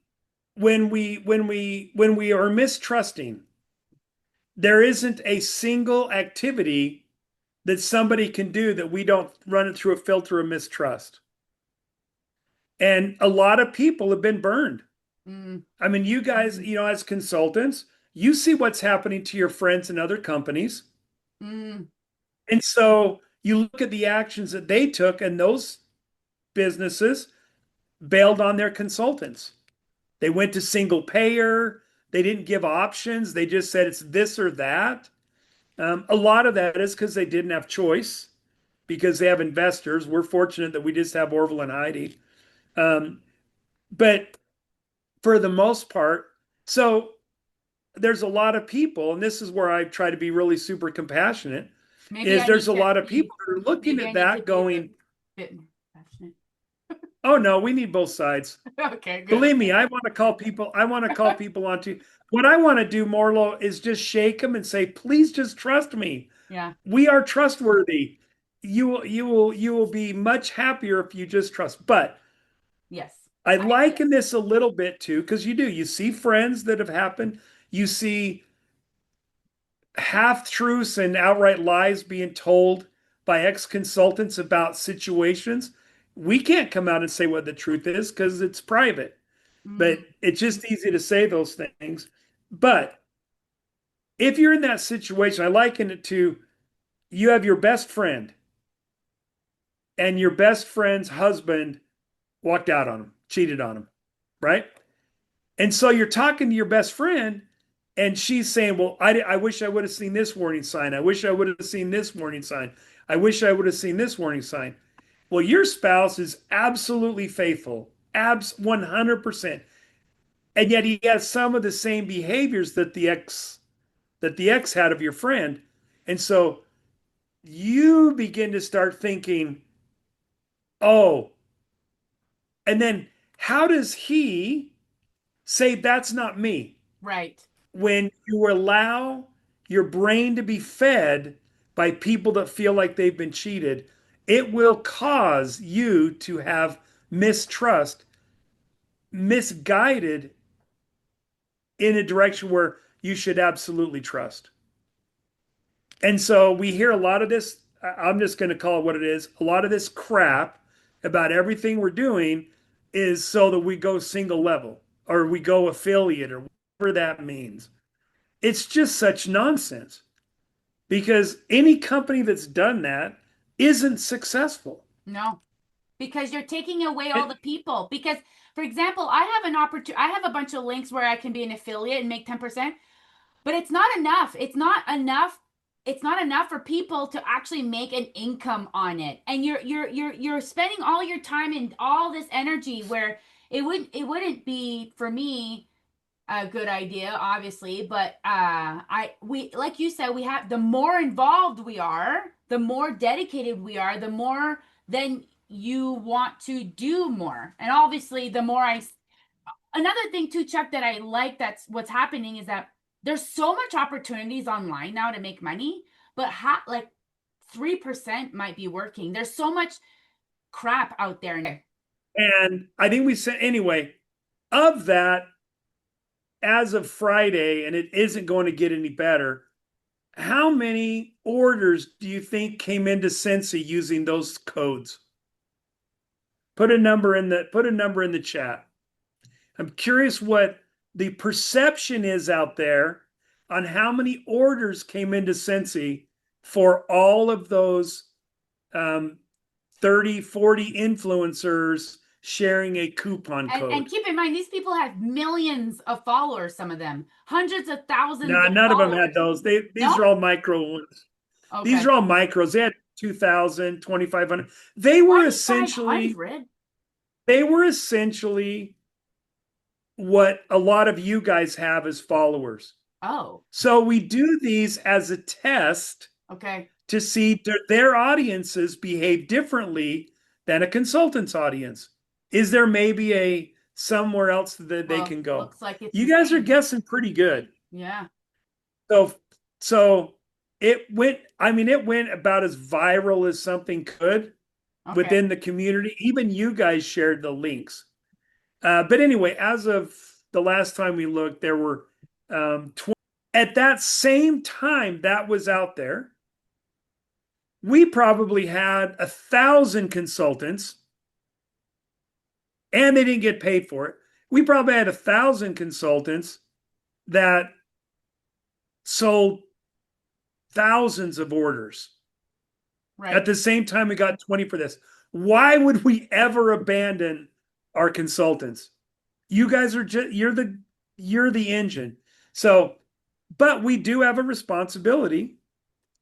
Speaker 2: when we are mistrusting, there isn't a single activity that somebody can do that we don't run it through a filter of mistrust. And a lot of people have been burned.
Speaker 1: Mm,
Speaker 2: I mean, you guys, as consultants, you see what's happening to your friends in other companies.
Speaker 1: mm,
Speaker 2: And so you look at the actions that they took, and those businesses bailed on their consultants. They went to single payer. They didn't give options. They just said it's this or that. A lot of that is because they didn't have choice because they have investors. We're fortunate that we just have Orville and Heidi. But for the most part, so there's a lot of people, and this is where I try to be really super compassionate,
Speaker 1: maybe
Speaker 2: is
Speaker 1: I
Speaker 2: there's
Speaker 1: need
Speaker 2: a
Speaker 1: to
Speaker 2: lot of
Speaker 1: be,
Speaker 2: people that are looking
Speaker 1: maybe I
Speaker 2: at
Speaker 1: need to
Speaker 2: that
Speaker 1: be a
Speaker 2: going,
Speaker 1: bit more passionate.
Speaker 2: oh no, we need both sides.
Speaker 1: Okay, good.
Speaker 2: Believe me,
Speaker 1: Okay.
Speaker 2: I want to call people onto what I want to do, Morlo, is just shake them and say, please just trust me.
Speaker 1: Yeah.
Speaker 2: We are trustworthy. You will be much happier if you just trust. But
Speaker 1: Yes.
Speaker 2: I
Speaker 1: Yes.
Speaker 2: liken this a little bit too, because you see friends that have happened. You see half truths and outright lies being told by ex consultants about situations. We can't come out and say what the truth is because it's private,
Speaker 1: Mm,
Speaker 2: but it's just easy to say those things. But if you're in that situation, I liken it to you have your best friend and your best friend's husband walked out on him, cheated on him, right? And so you're talking to your best friend, and she's saying, well, I wish I would have seen this warning sign. I wish I would have seen this warning sign. I wish I would have seen this warning sign. Well, your spouse is absolutely faithful, 100%. And yet he has some of the same behaviors that the ex had of your friend. And so you begin to start thinking, oh, and then how does he say that's not me?
Speaker 1: right.
Speaker 2: When you allow your brain to be fed by people that feel like they've been cheated, it will cause you to have mistrust, misguided in a direction where you should absolutely trust. And so we hear a lot of this. I'm just going to call it what it is. A lot of this crap about everything we're doing is so that we go single level or we go affiliate or whatever that means. It's just such nonsense because any company that's done that isn't successful.
Speaker 1: No, because you're taking away all
Speaker 2: And,
Speaker 1: the people. Because, for example, I have an opportunity, I have a bunch of links where I can be an affiliate and make 10%, but it's not enough. It's not enough. It's not enough for people to actually make an income on it. And you're spending all your time and all this energy where it wouldn't be for me a good idea, obviously, but I we like you said, we have the more involved we are, the more dedicated we are, the more then you want to do more. And obviously, the more I another thing too, Chuck, that I like that's what's happening is that there's so much opportunities online now to make money, but like 3% might be working. There's so much crap out there.
Speaker 2: and I think we said, anyway, of that, as of Friday, and it isn't going to get any better, how many orders do you think came into Sensei using those codes? Put a number in the chat. I'm curious what the perception is out there on how many orders came into Sensei for all of those um, 30, 40 influencers sharing a coupon
Speaker 1: And
Speaker 2: code.
Speaker 1: keep in mind, these people have millions of followers, some of them, hundreds of thousands
Speaker 2: No,
Speaker 1: of
Speaker 2: none of them had
Speaker 1: followers.
Speaker 2: those. These
Speaker 1: No?
Speaker 2: are all micro ones. These
Speaker 1: Okay.
Speaker 2: are all micros. They had 2,000, 2,500. They were essentially
Speaker 1: 2,500?
Speaker 2: they were essentially what a lot of you guys have as followers.
Speaker 1: Oh,
Speaker 2: So we do these as a test
Speaker 1: okay.
Speaker 2: to see their audiences behave differently than a consultant's audience. Is there maybe a somewhere else that they
Speaker 1: Well,
Speaker 2: can go?
Speaker 1: looks like it's
Speaker 2: You
Speaker 1: the
Speaker 2: guys are
Speaker 1: same.
Speaker 2: guessing pretty good.
Speaker 1: Yeah.
Speaker 2: So so it went, I mean, it went about as viral as something could
Speaker 1: Okay.
Speaker 2: within the community. Even you guys shared the links. But anyway, as of the last time we looked, there were 20. At that same time that was out there, we probably had 1,000 consultants and they didn't get paid for it. We probably had 1,000 consultants that sold thousands of orders. At
Speaker 1: Right.
Speaker 2: the same time, we got 20 for this. Why would we ever abandon our consultants? You guys are just you're the engine. So, but we do have a responsibility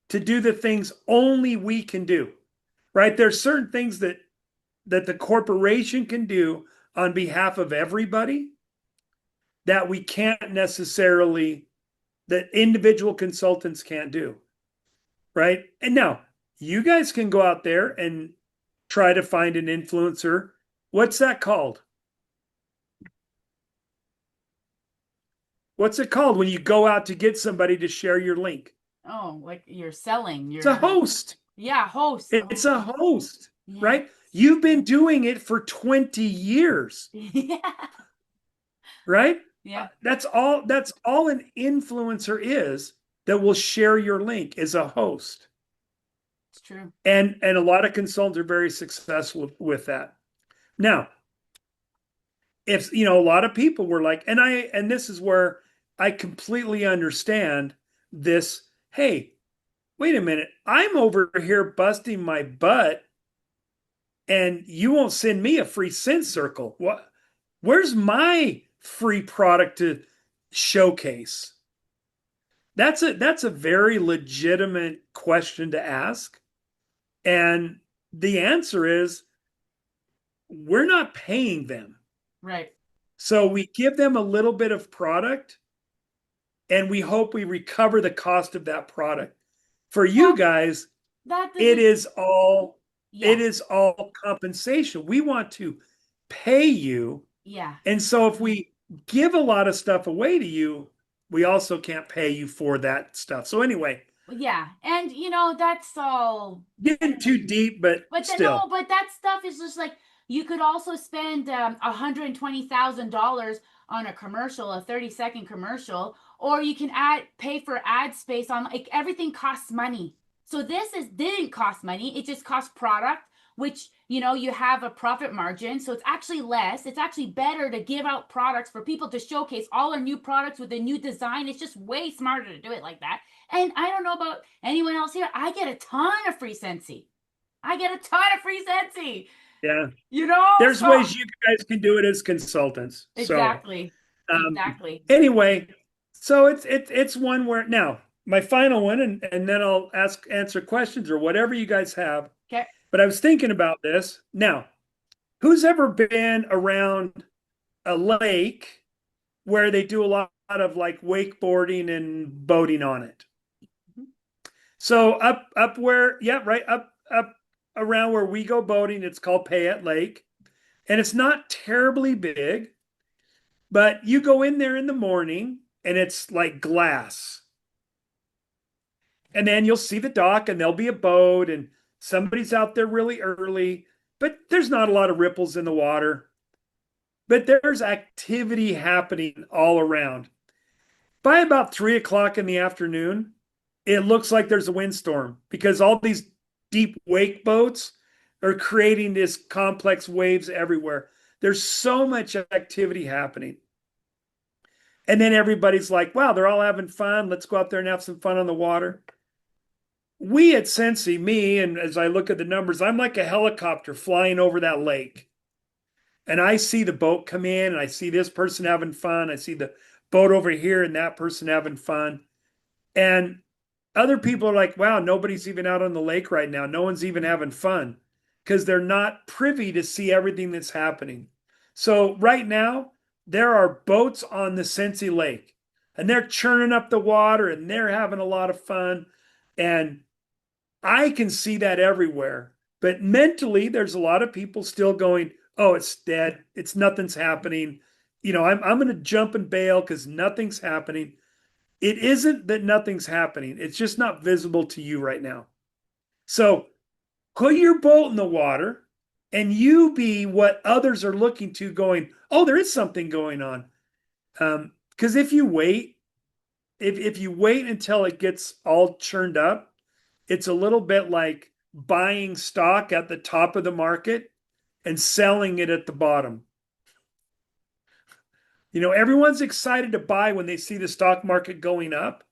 Speaker 2: to do the things only we can do. Right? There's certain things that the corporation can do on behalf of everybody that we can't necessarily, that individual consultants can't do. Right? And now you guys can go out there and try to find an influencer. What's that called? What's it called when you go out to get somebody to share your link?
Speaker 1: Oh, like you're selling.
Speaker 2: It's a host.
Speaker 1: Yeah, host.
Speaker 2: It's a
Speaker 1: Okay.
Speaker 2: host,
Speaker 1: Yeah.
Speaker 2: right? You've been doing it for 20 years,
Speaker 1: Yeah.
Speaker 2: right?
Speaker 1: Yeah.
Speaker 2: That's all an influencer is, that will share your link, is a host.
Speaker 1: It's true.
Speaker 2: And a lot of consultants are very successful with that. Now, if a lot of people were like, and this is where I completely understand this. Hey, wait a minute, I'm over here busting my butt and you won't send me a free Sense Circle. What? Where's my free product to showcase? That's a very legitimate question to ask. And the answer is, we're not paying them.
Speaker 1: Right.
Speaker 2: So we give them a little bit of product and we hope we recover the cost of that product. For you
Speaker 1: Well,
Speaker 2: guys,
Speaker 1: that
Speaker 2: it
Speaker 1: doesn't.
Speaker 2: is all it
Speaker 1: Yeah.
Speaker 2: is all compensation. We want to pay you.
Speaker 1: Yeah.
Speaker 2: And so if we give a lot of stuff away to you, we also can't pay you for that stuff. So anyway,
Speaker 1: Yeah. And that's all.
Speaker 2: getting too deep, but
Speaker 1: But then no,
Speaker 2: still.
Speaker 1: but that stuff is just like you could also spend $120,000 on a commercial, a 30-second commercial, or you can pay for ad space on, like, everything costs money. So this didn't cost money. It just cost product, which you have a profit margin. So it's actually less. It's actually better to give out products for people to showcase all our new products with a new design. It's just way smarter to do it like that. And I don't know about anyone else here. I get a ton of free Sensey. I get a ton of free Sensey.
Speaker 2: Yeah.
Speaker 1: You know,
Speaker 2: There's
Speaker 1: so
Speaker 2: ways you guys can do it as consultants. So
Speaker 1: exactly,
Speaker 2: um
Speaker 1: exactly.
Speaker 2: anyway, so it's one where now my final one, and then I'll answer questions or whatever you guys have.
Speaker 1: Okay.
Speaker 2: But I was thinking about this. Now, who's ever been around a lake where they do a lot of like wakeboarding and boating on it? So up where, yeah, right, up around where we go boating, it's called Payette Lake. And it's not terribly big, but you go in there in the morning and it's like glass. And then you'll see the dock and there'll be a boat and somebody's out there really early, but there's not a lot of ripples in the water. But there's activity happening all around. By about 3 o'clock in the afternoon, it looks like there's a windstorm because all these deep wake boats are creating this complex waves everywhere. There's so much activity happening. And then everybody's like, wow, they're all having fun. Let's go out there and have some fun on the water. we at Sensey, me, and as I look at the numbers, I'm like a helicopter flying over that lake. And I see the boat come in and I see this person having fun. I see the boat over here and that person having fun. And other people are like, wow, nobody's even out on the lake right now. No one's even having fun because they're not privy to see everything that's happening. So right now, there are boats on the Sensey Lake and they're churning up the water and they're having a lot of fun. And I can see that everywhere. But mentally, there's a lot of people still going, oh, it's dead. It's nothing's happening. I'm going to jump and bail because nothing's happening. It isn't that nothing's happening. It's just not visible to you right now. So put your boat in the water and you be what others are looking to going, oh, there is something going on. Because if you wait until it gets all churned up, it's a little bit like buying stock at the top of the market and selling it at the bottom. Everyone's excited to buy when they see the stock market going up.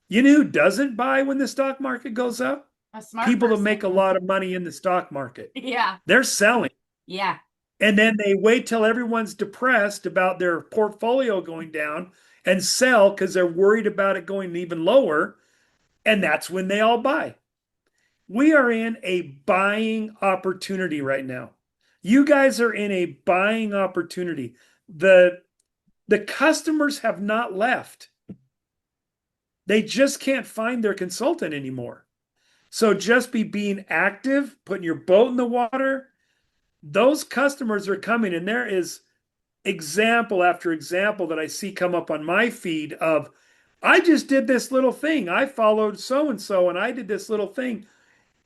Speaker 2: You know who doesn't buy when the stock market goes up?
Speaker 1: A smart
Speaker 2: People that make a
Speaker 1: person.
Speaker 2: lot of money in the stock market.
Speaker 1: Yeah.
Speaker 2: They're selling.
Speaker 1: Yeah.
Speaker 2: And then they wait till everyone's depressed about their portfolio going down and sell because they're worried about it going even lower. And that's when they all buy. We are in a buying opportunity right now. You guys are in a buying opportunity. The customers have not left. They just can't find their consultant anymore. So just be being active, putting your boat in the water. Those customers are coming, and there is example after example that I see come up on my feed of, I just did this little thing. I followed so and so, and I did this little thing.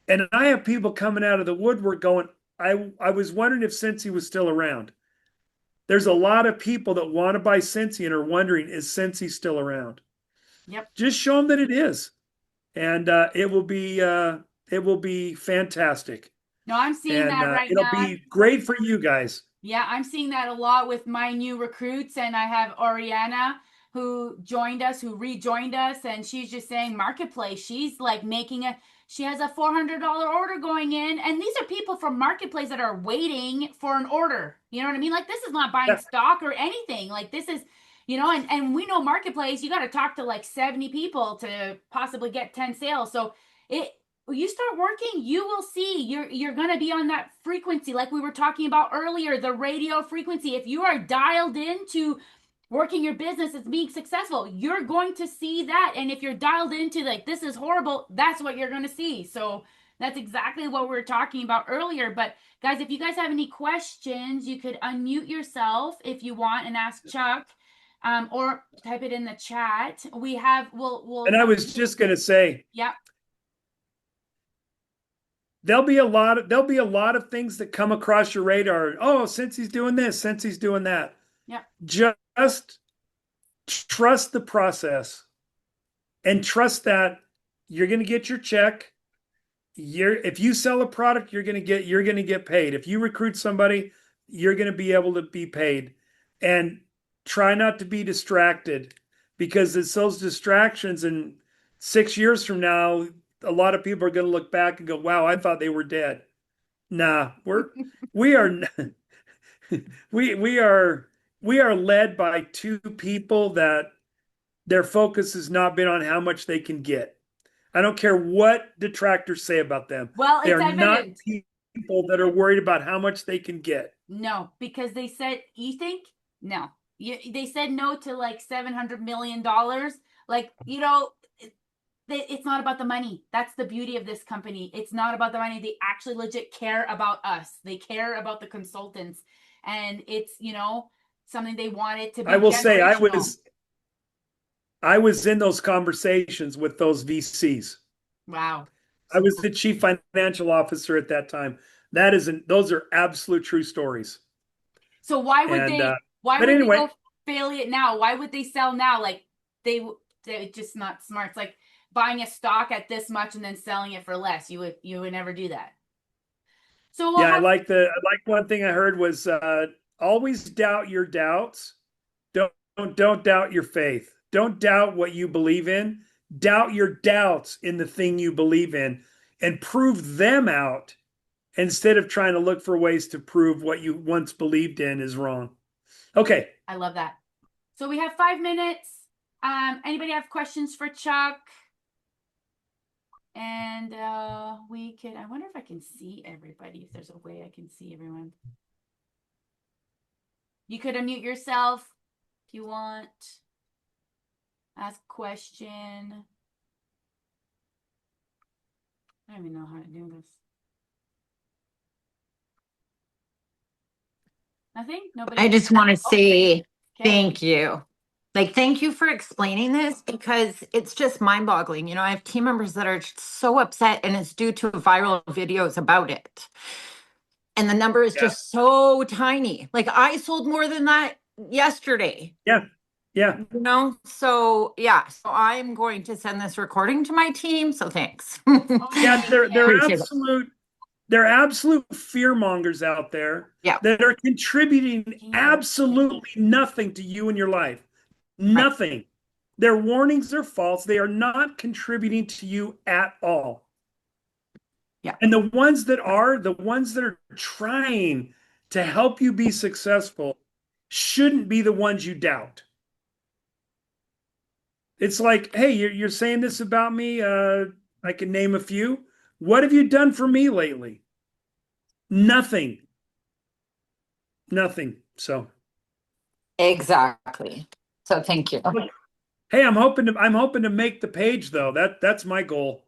Speaker 2: And I have people coming out of the woodwork going, I was wondering if Sensey was still around. There's a lot of people that want to buy Sensey and are wondering, is Sensey still around?
Speaker 1: Yep.
Speaker 2: Just show them that it is, and it will be fantastic,
Speaker 1: No, I'm seeing
Speaker 2: and
Speaker 1: that right
Speaker 2: it'll
Speaker 1: now.
Speaker 2: be great for you guys.
Speaker 1: Yeah, I'm seeing that a lot with my new recruits. And I have Oriana who joined us, who rejoined us, and she's just saying Marketplace. She's like she has a $400 order going in. And these are people from Marketplace that are waiting for an order. You know what I mean? Like, this is not buying
Speaker 2: Yeah.
Speaker 1: stock or anything. Like, this is, and we know Marketplace, you got to talk to like 70 people to possibly get 10 sales. So it, you start working, you will see you're going to be on that frequency like we were talking about earlier, the radio frequency. If you are dialed into working your business as being successful, you're going to see that. And if you're dialed into like this is horrible, that's what you're going to see. So that's exactly what we were talking about earlier. But guys, if you guys have any questions, you could unmute yourself if you want and ask Chuck, or type it in the chat. We'll
Speaker 2: And I was just going to say,
Speaker 1: yeah.
Speaker 2: there'll be a lot of things that come across your radar. Oh, since he's doing this, since he's doing that,
Speaker 1: Yeah.
Speaker 2: just trust the process and trust that you're going to get your check. If you sell a product, you're going to get paid. If you recruit somebody, you're going to be able to be paid. And try not to be distracted, because it's those distractions. And 6 years from now, a lot of people are going to look back and go, wow, I thought they were dead. Nah, we are we are led by two people that their focus has not been on how much they can get. I don't care what detractors say about them.
Speaker 1: Well,
Speaker 2: They
Speaker 1: it's
Speaker 2: are not
Speaker 1: evident.
Speaker 2: people that are worried about how much they can get.
Speaker 1: No, because they said, you think? No. They said no to like $700 million. Like, it's not about the money. That's the beauty of this company. It's not about the money. They actually legit care about us. They care about the consultants. And it's, something they want it to
Speaker 2: I
Speaker 1: be
Speaker 2: will say I
Speaker 1: generational.
Speaker 2: was I was in those conversations with those VCs.
Speaker 1: Wow.
Speaker 2: I
Speaker 1: So
Speaker 2: was
Speaker 1: cool.
Speaker 2: the chief financial officer at that time. Those are absolute true stories.
Speaker 1: So why would
Speaker 2: And
Speaker 1: they why
Speaker 2: but
Speaker 1: would they
Speaker 2: anyway,
Speaker 1: go fail it now? Why would they sell now? Like they're just not smart. It's like buying a stock at this much and then selling it for less. You would never do that. So we'll
Speaker 2: yeah,
Speaker 1: have
Speaker 2: I like one thing I heard was always doubt your doubts. Don't doubt your faith. Don't doubt what you believe in. doubt your doubts in the thing you believe in and prove them out instead of trying to look for ways to prove what you once believed in is wrong. Okay.
Speaker 1: I love that. So we have 5 minutes. Anybody have questions for Chuck? And we could, I wonder if I can see everybody, if there's a way I can see everyone. You could unmute yourself if you want. Ask a question. I don't even know how to do this. Nothing? Nobody?
Speaker 3: I just want to say
Speaker 1: Okay.
Speaker 3: thank you. Like, thank you for explaining this because it's just mind boggling. I have team members that are just so upset and it's due to viral videos about it. And the number is just so tiny. Like, I sold more than that yesterday.
Speaker 2: Yeah. Yeah.
Speaker 3: So yeah. So I'm going to send this recording to my team. So thanks.
Speaker 2: Yeah, they're
Speaker 3: Appreciate it.
Speaker 2: they're absolute fear mongers out there
Speaker 3: Yeah.
Speaker 2: that are contributing absolutely nothing to you in your life. Nothing. Their warnings are false. They are not contributing to you at all.
Speaker 3: Yeah.
Speaker 2: And the ones that are trying to help you be successful shouldn't be the ones you doubt. It's like, hey, you're saying this about me. I can name a few. What have you done for me lately? Nothing. Nothing. So
Speaker 3: Exactly. So thank you.
Speaker 2: hey, I'm hoping to make the page though. That's my goal.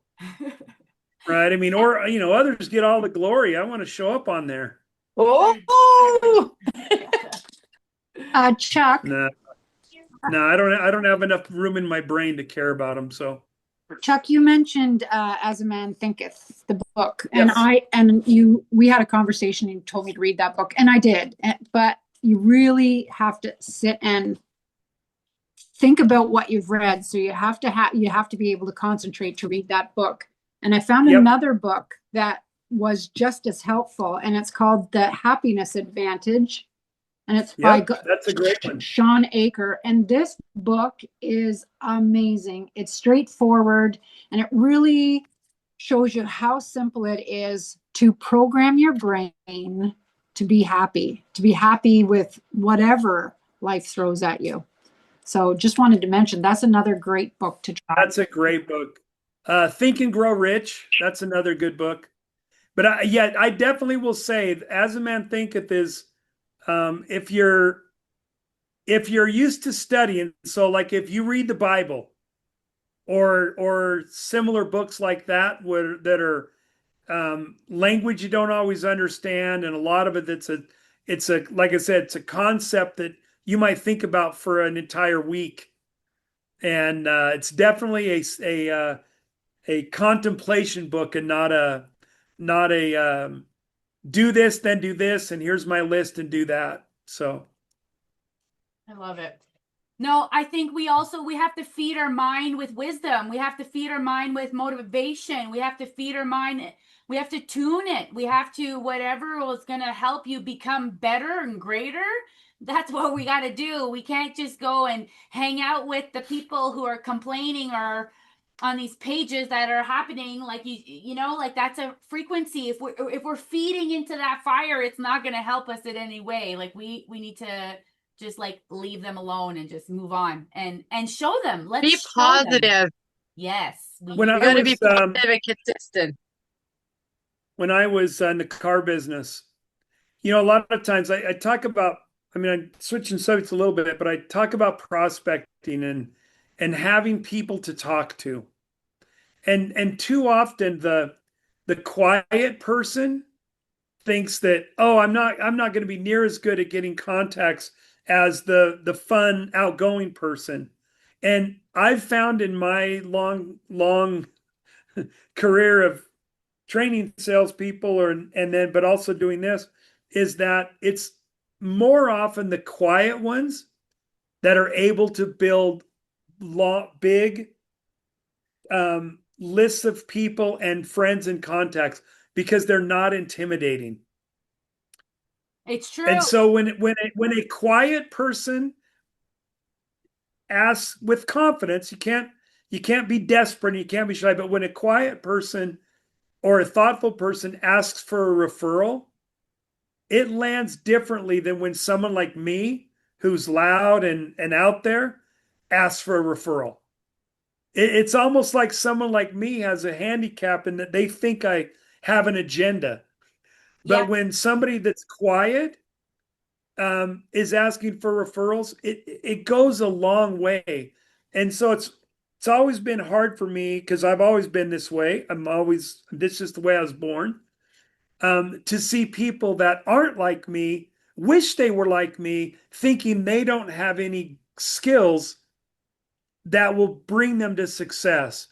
Speaker 2: Right? I mean, or others get all the glory. I want to show up on there.
Speaker 3: Oh,
Speaker 4: Chuck,
Speaker 2: No, I don't have enough room in my brain to care about them. So
Speaker 4: Chuck, you mentioned "As a Man Thinketh," the book,
Speaker 2: yes.
Speaker 4: we had a conversation. And you told me to read that book, and I did. But you really have to sit and think about what you've read. So you have to be able to concentrate to read that book. And I found another book that was just as helpful, and it's called The Happiness Advantage. And it's by
Speaker 2: that's a great one.
Speaker 4: Sean Aker. And this book is amazing. It's straightforward, and it really shows you how simple it is to program your brain to be happy with whatever life throws at you. So just wanted to mention that's another great book to try.
Speaker 2: That's a great book. Think and Grow Rich. That's another good book. But I definitely will say, As a Man Thinketh is, if you're used to studying, so like if you read the Bible or similar books like that that are language you don't always understand, and a lot of it it's a like I said, it's a concept that you might think about for an entire week, and it's definitely a contemplation book and not a do this, then do this, and here's my list and do that. So
Speaker 1: I love it. No, I think we have to feed our mind with wisdom. We have to feed our mind with motivation. We have to feed our mind. We have to tune it. We have to, whatever is going to help you become better and greater. That's what we got to do. We can't just go and hang out with the people who are complaining or on these pages that are happening. Like like that's a frequency. If we're feeding into that fire, it's not going to help us in any way. Like we need to just like leave them alone and just move on and show them. Let's
Speaker 5: be positive.
Speaker 1: Them. Yes.
Speaker 2: When I
Speaker 5: gotta
Speaker 2: was,
Speaker 5: be positive and consistent.
Speaker 2: When I was in the car business, a lot of times I talk about, I'm switching subjects a little bit, but I talk about prospecting and having people to talk to. And too often the quiet person thinks that, oh, I'm not going to be near as good at getting contacts as the fun, outgoing person. And I've found in my long career of training salespeople but also doing this, is that it's more often the quiet ones that are able to build big lists of people and friends and contacts because they're not intimidating.
Speaker 1: It's true.
Speaker 2: And so when a quiet person asks with confidence, you you can't be desperate and you can't be shy. But when a quiet person or a thoughtful person asks for a referral, it lands differently than when someone like me, who's loud and out there, asks for a referral. It's almost like someone like me has a handicap in that they think I have an agenda. But
Speaker 1: Yeah.
Speaker 2: when somebody that's quiet is asking for referrals, it goes a long way. And so it's always been hard for me because I've always been this way. This is just the way I was born. To see people that aren't like me, wish they were like me, thinking they don't have any skills that will bring them to success,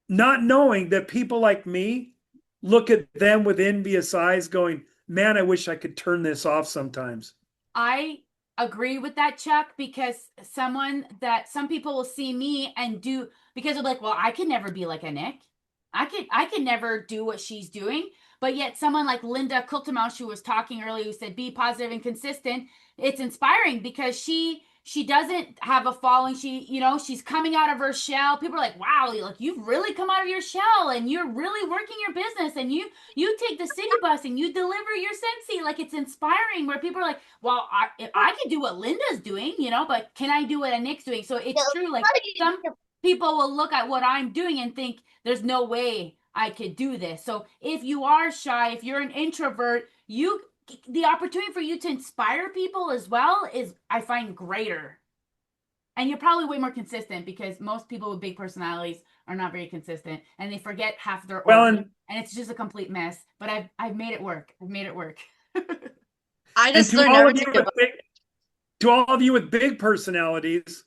Speaker 2: not knowing that people like me look at them with envious eyes, going, man, I wish I could turn this off sometimes.
Speaker 1: I agree with that, Chuck, because some people will see me and do, because they're like, well, I could never be like Anick. I could never do what she's doing. But yet someone like Linda Kultimausch, who was talking earlier, who said be positive and consistent, it's inspiring because she doesn't have a following. She's coming out of her shell. People are like, wow, like you've really come out of your shell and you're really working your business, and you take the city bus and you deliver your Sensey. Like, it's inspiring where people are like, well, if I can do what Linda's doing, but can I do what Nick's doing? So it's true. Like, some people will look at what I'm doing and think there's no way I could do this. So if you are shy, if you're an introvert, the opportunity for you to inspire people as well is, I find, greater. And you're probably way more consistent because most people with big personalities are not very consistent and they forget half their
Speaker 2: Well,
Speaker 1: order, and it's just a complete mess. But I've made it work. I've made it work.
Speaker 5: I
Speaker 2: and
Speaker 5: just learned never to give up.
Speaker 2: to all of you with big personalities,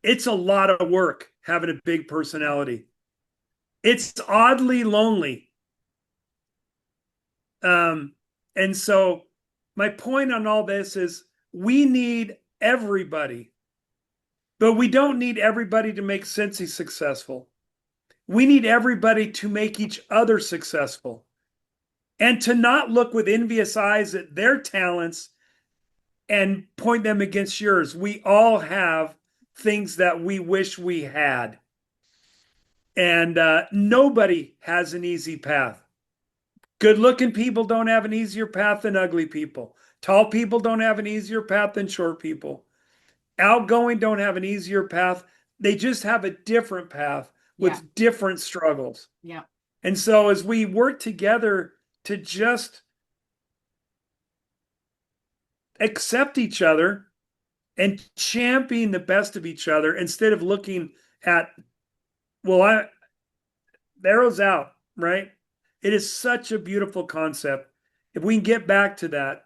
Speaker 2: it's a lot of work having a big personality. It's oddly lonely. And so my point on all this is we need everybody, but we don't need everybody to make Sensey successful. We need everybody to make each other successful and to not look with envious eyes at their talents and point them against yours. We all have things that we wish we had. And nobody has an easy path. Good looking people don't have an easier path than ugly people. Tall people don't have an easier path than short people. Outgoing don't have an easier path. They just have a different path with different struggles.
Speaker 1: Yeah.
Speaker 2: And so as we work together to just accept each other and champion the best of each other instead of looking at, well, the arrow's out, right? It is such a beautiful concept. If we can get back to that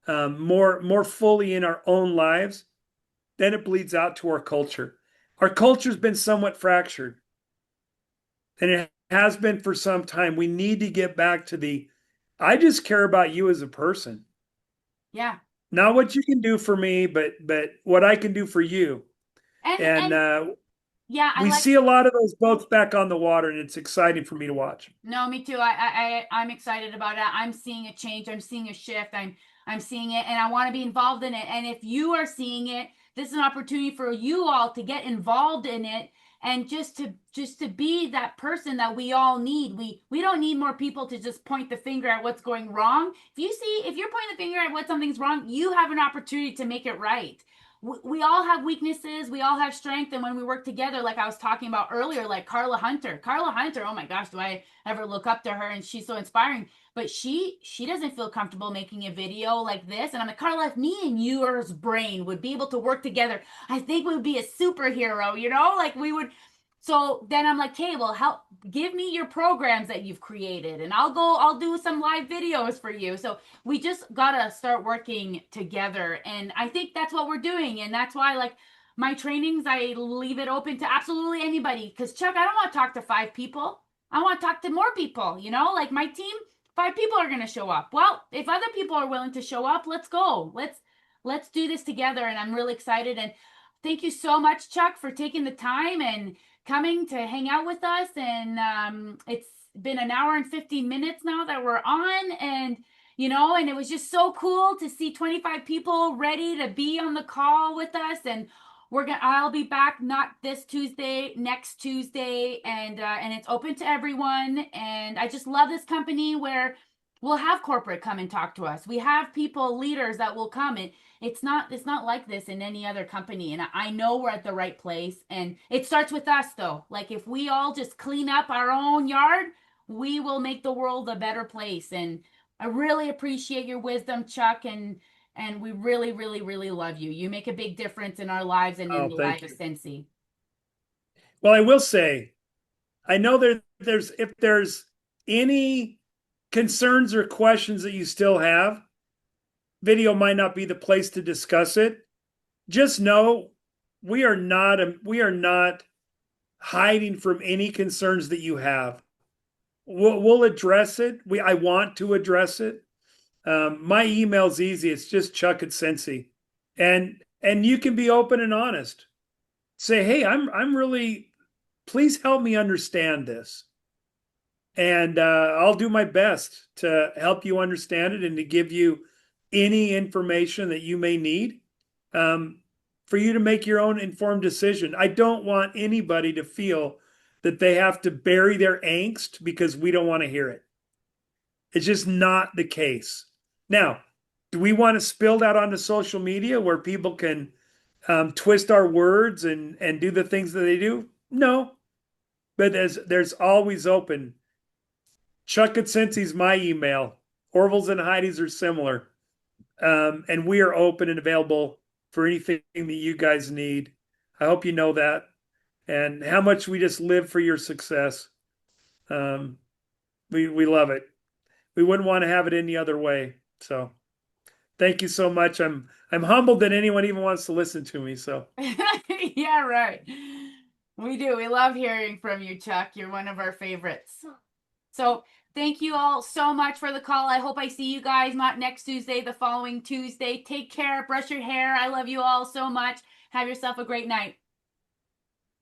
Speaker 2: more fully in our own lives, then it bleeds out to our culture. Our culture's been somewhat fractured, and it has been for some time. We need to get back to I just care about you as a person.
Speaker 1: Yeah.
Speaker 2: Not what you can do for me, but what I can do for you. And
Speaker 1: yeah,
Speaker 2: we see a lot of those boats back on the water, and it's exciting for me to watch.
Speaker 1: No, me too. I'm excited about it. I'm seeing a change. I'm seeing a shift. I'm seeing it, and I want to be involved in it. And if you are seeing it, this is an opportunity for you all to get involved in it and just to be that person that we all need. We don't need more people to just point the finger at what's going wrong. If you're pointing the finger at what something's wrong, you have an opportunity to make it right. We all have weaknesses, we all have strength, and when we work together, like I was talking about earlier, like Carla Hunter, oh my gosh, do I ever look up to her, and she's so inspiring. But she doesn't feel comfortable making a video like this, and I'm like, Carla, if me and yours brain would be able to work together, I think we would be a superhero, like we would. So then I'm like, okay, well, give me your programs that you've created, and I'll do some live videos for you. So we just gotta start working together, and I think that's what we're doing. And that's why, like, my trainings, I leave it open to absolutely anybody, because Chuck, I don't want to talk to 5 people. I want to talk to more people. Like my team, 5 people are going to show up. Well, if other people are willing to show up, let's go. Let's do this together. And I'm really excited. And thank you so much, Chuck, for taking the time and coming to hang out with us. And it's been an hour and 15 minutes now that we're on, and and it was just so cool to see 25 people ready to be on the call with us. And I'll be back not this Tuesday, next Tuesday, and it's open to everyone. And I just love this company where we'll have corporate come and talk to us. We have people, leaders that will come, and it's not like this in any other company. And I know we're at the right place. And it starts with us though. Like if we all just clean up our own yard, we will make the world a better place. And I really appreciate your wisdom, Chuck, and we really, really, really love you. You make a big difference in our lives and in
Speaker 2: Oh,
Speaker 1: the
Speaker 2: thank
Speaker 1: lives
Speaker 2: you.
Speaker 1: of Sensey.
Speaker 2: Well, I will say, I know there's if there's any concerns or questions that you still have, video might not be the place to discuss it. Just know we are not hiding from any concerns that you have. We'll address it. I want to address it. My email's easy. It's just Chuck at Sensey, and you can be open and honest. Say, hey, I'm really. Please help me understand this, and I'll do my best to help you understand it and to give you any information that you may need for you to make your own informed decision. I don't want anybody to feel that they have to bury their angst because we don't want to hear it. It's just not the case. Now, do we want to spill that onto social media where people can twist our words and do the things that they do? No, but there's always open. Chuck at Sensey's my email. Orville's and Heidi's are similar, and we are open and available for anything that you guys need. I hope you know that, and how much we just live for your success. We love it. We wouldn't want to have it any other way. So thank you so much. I'm humbled that anyone even wants to listen to me. So
Speaker 1: Yeah, right. We do. We love hearing from you, Chuck. You're one of our favorites. So thank you all so much for the call. I hope I see you guys not next Tuesday, the following Tuesday. Take care. Brush your hair. I love you all so much. Have yourself a great night.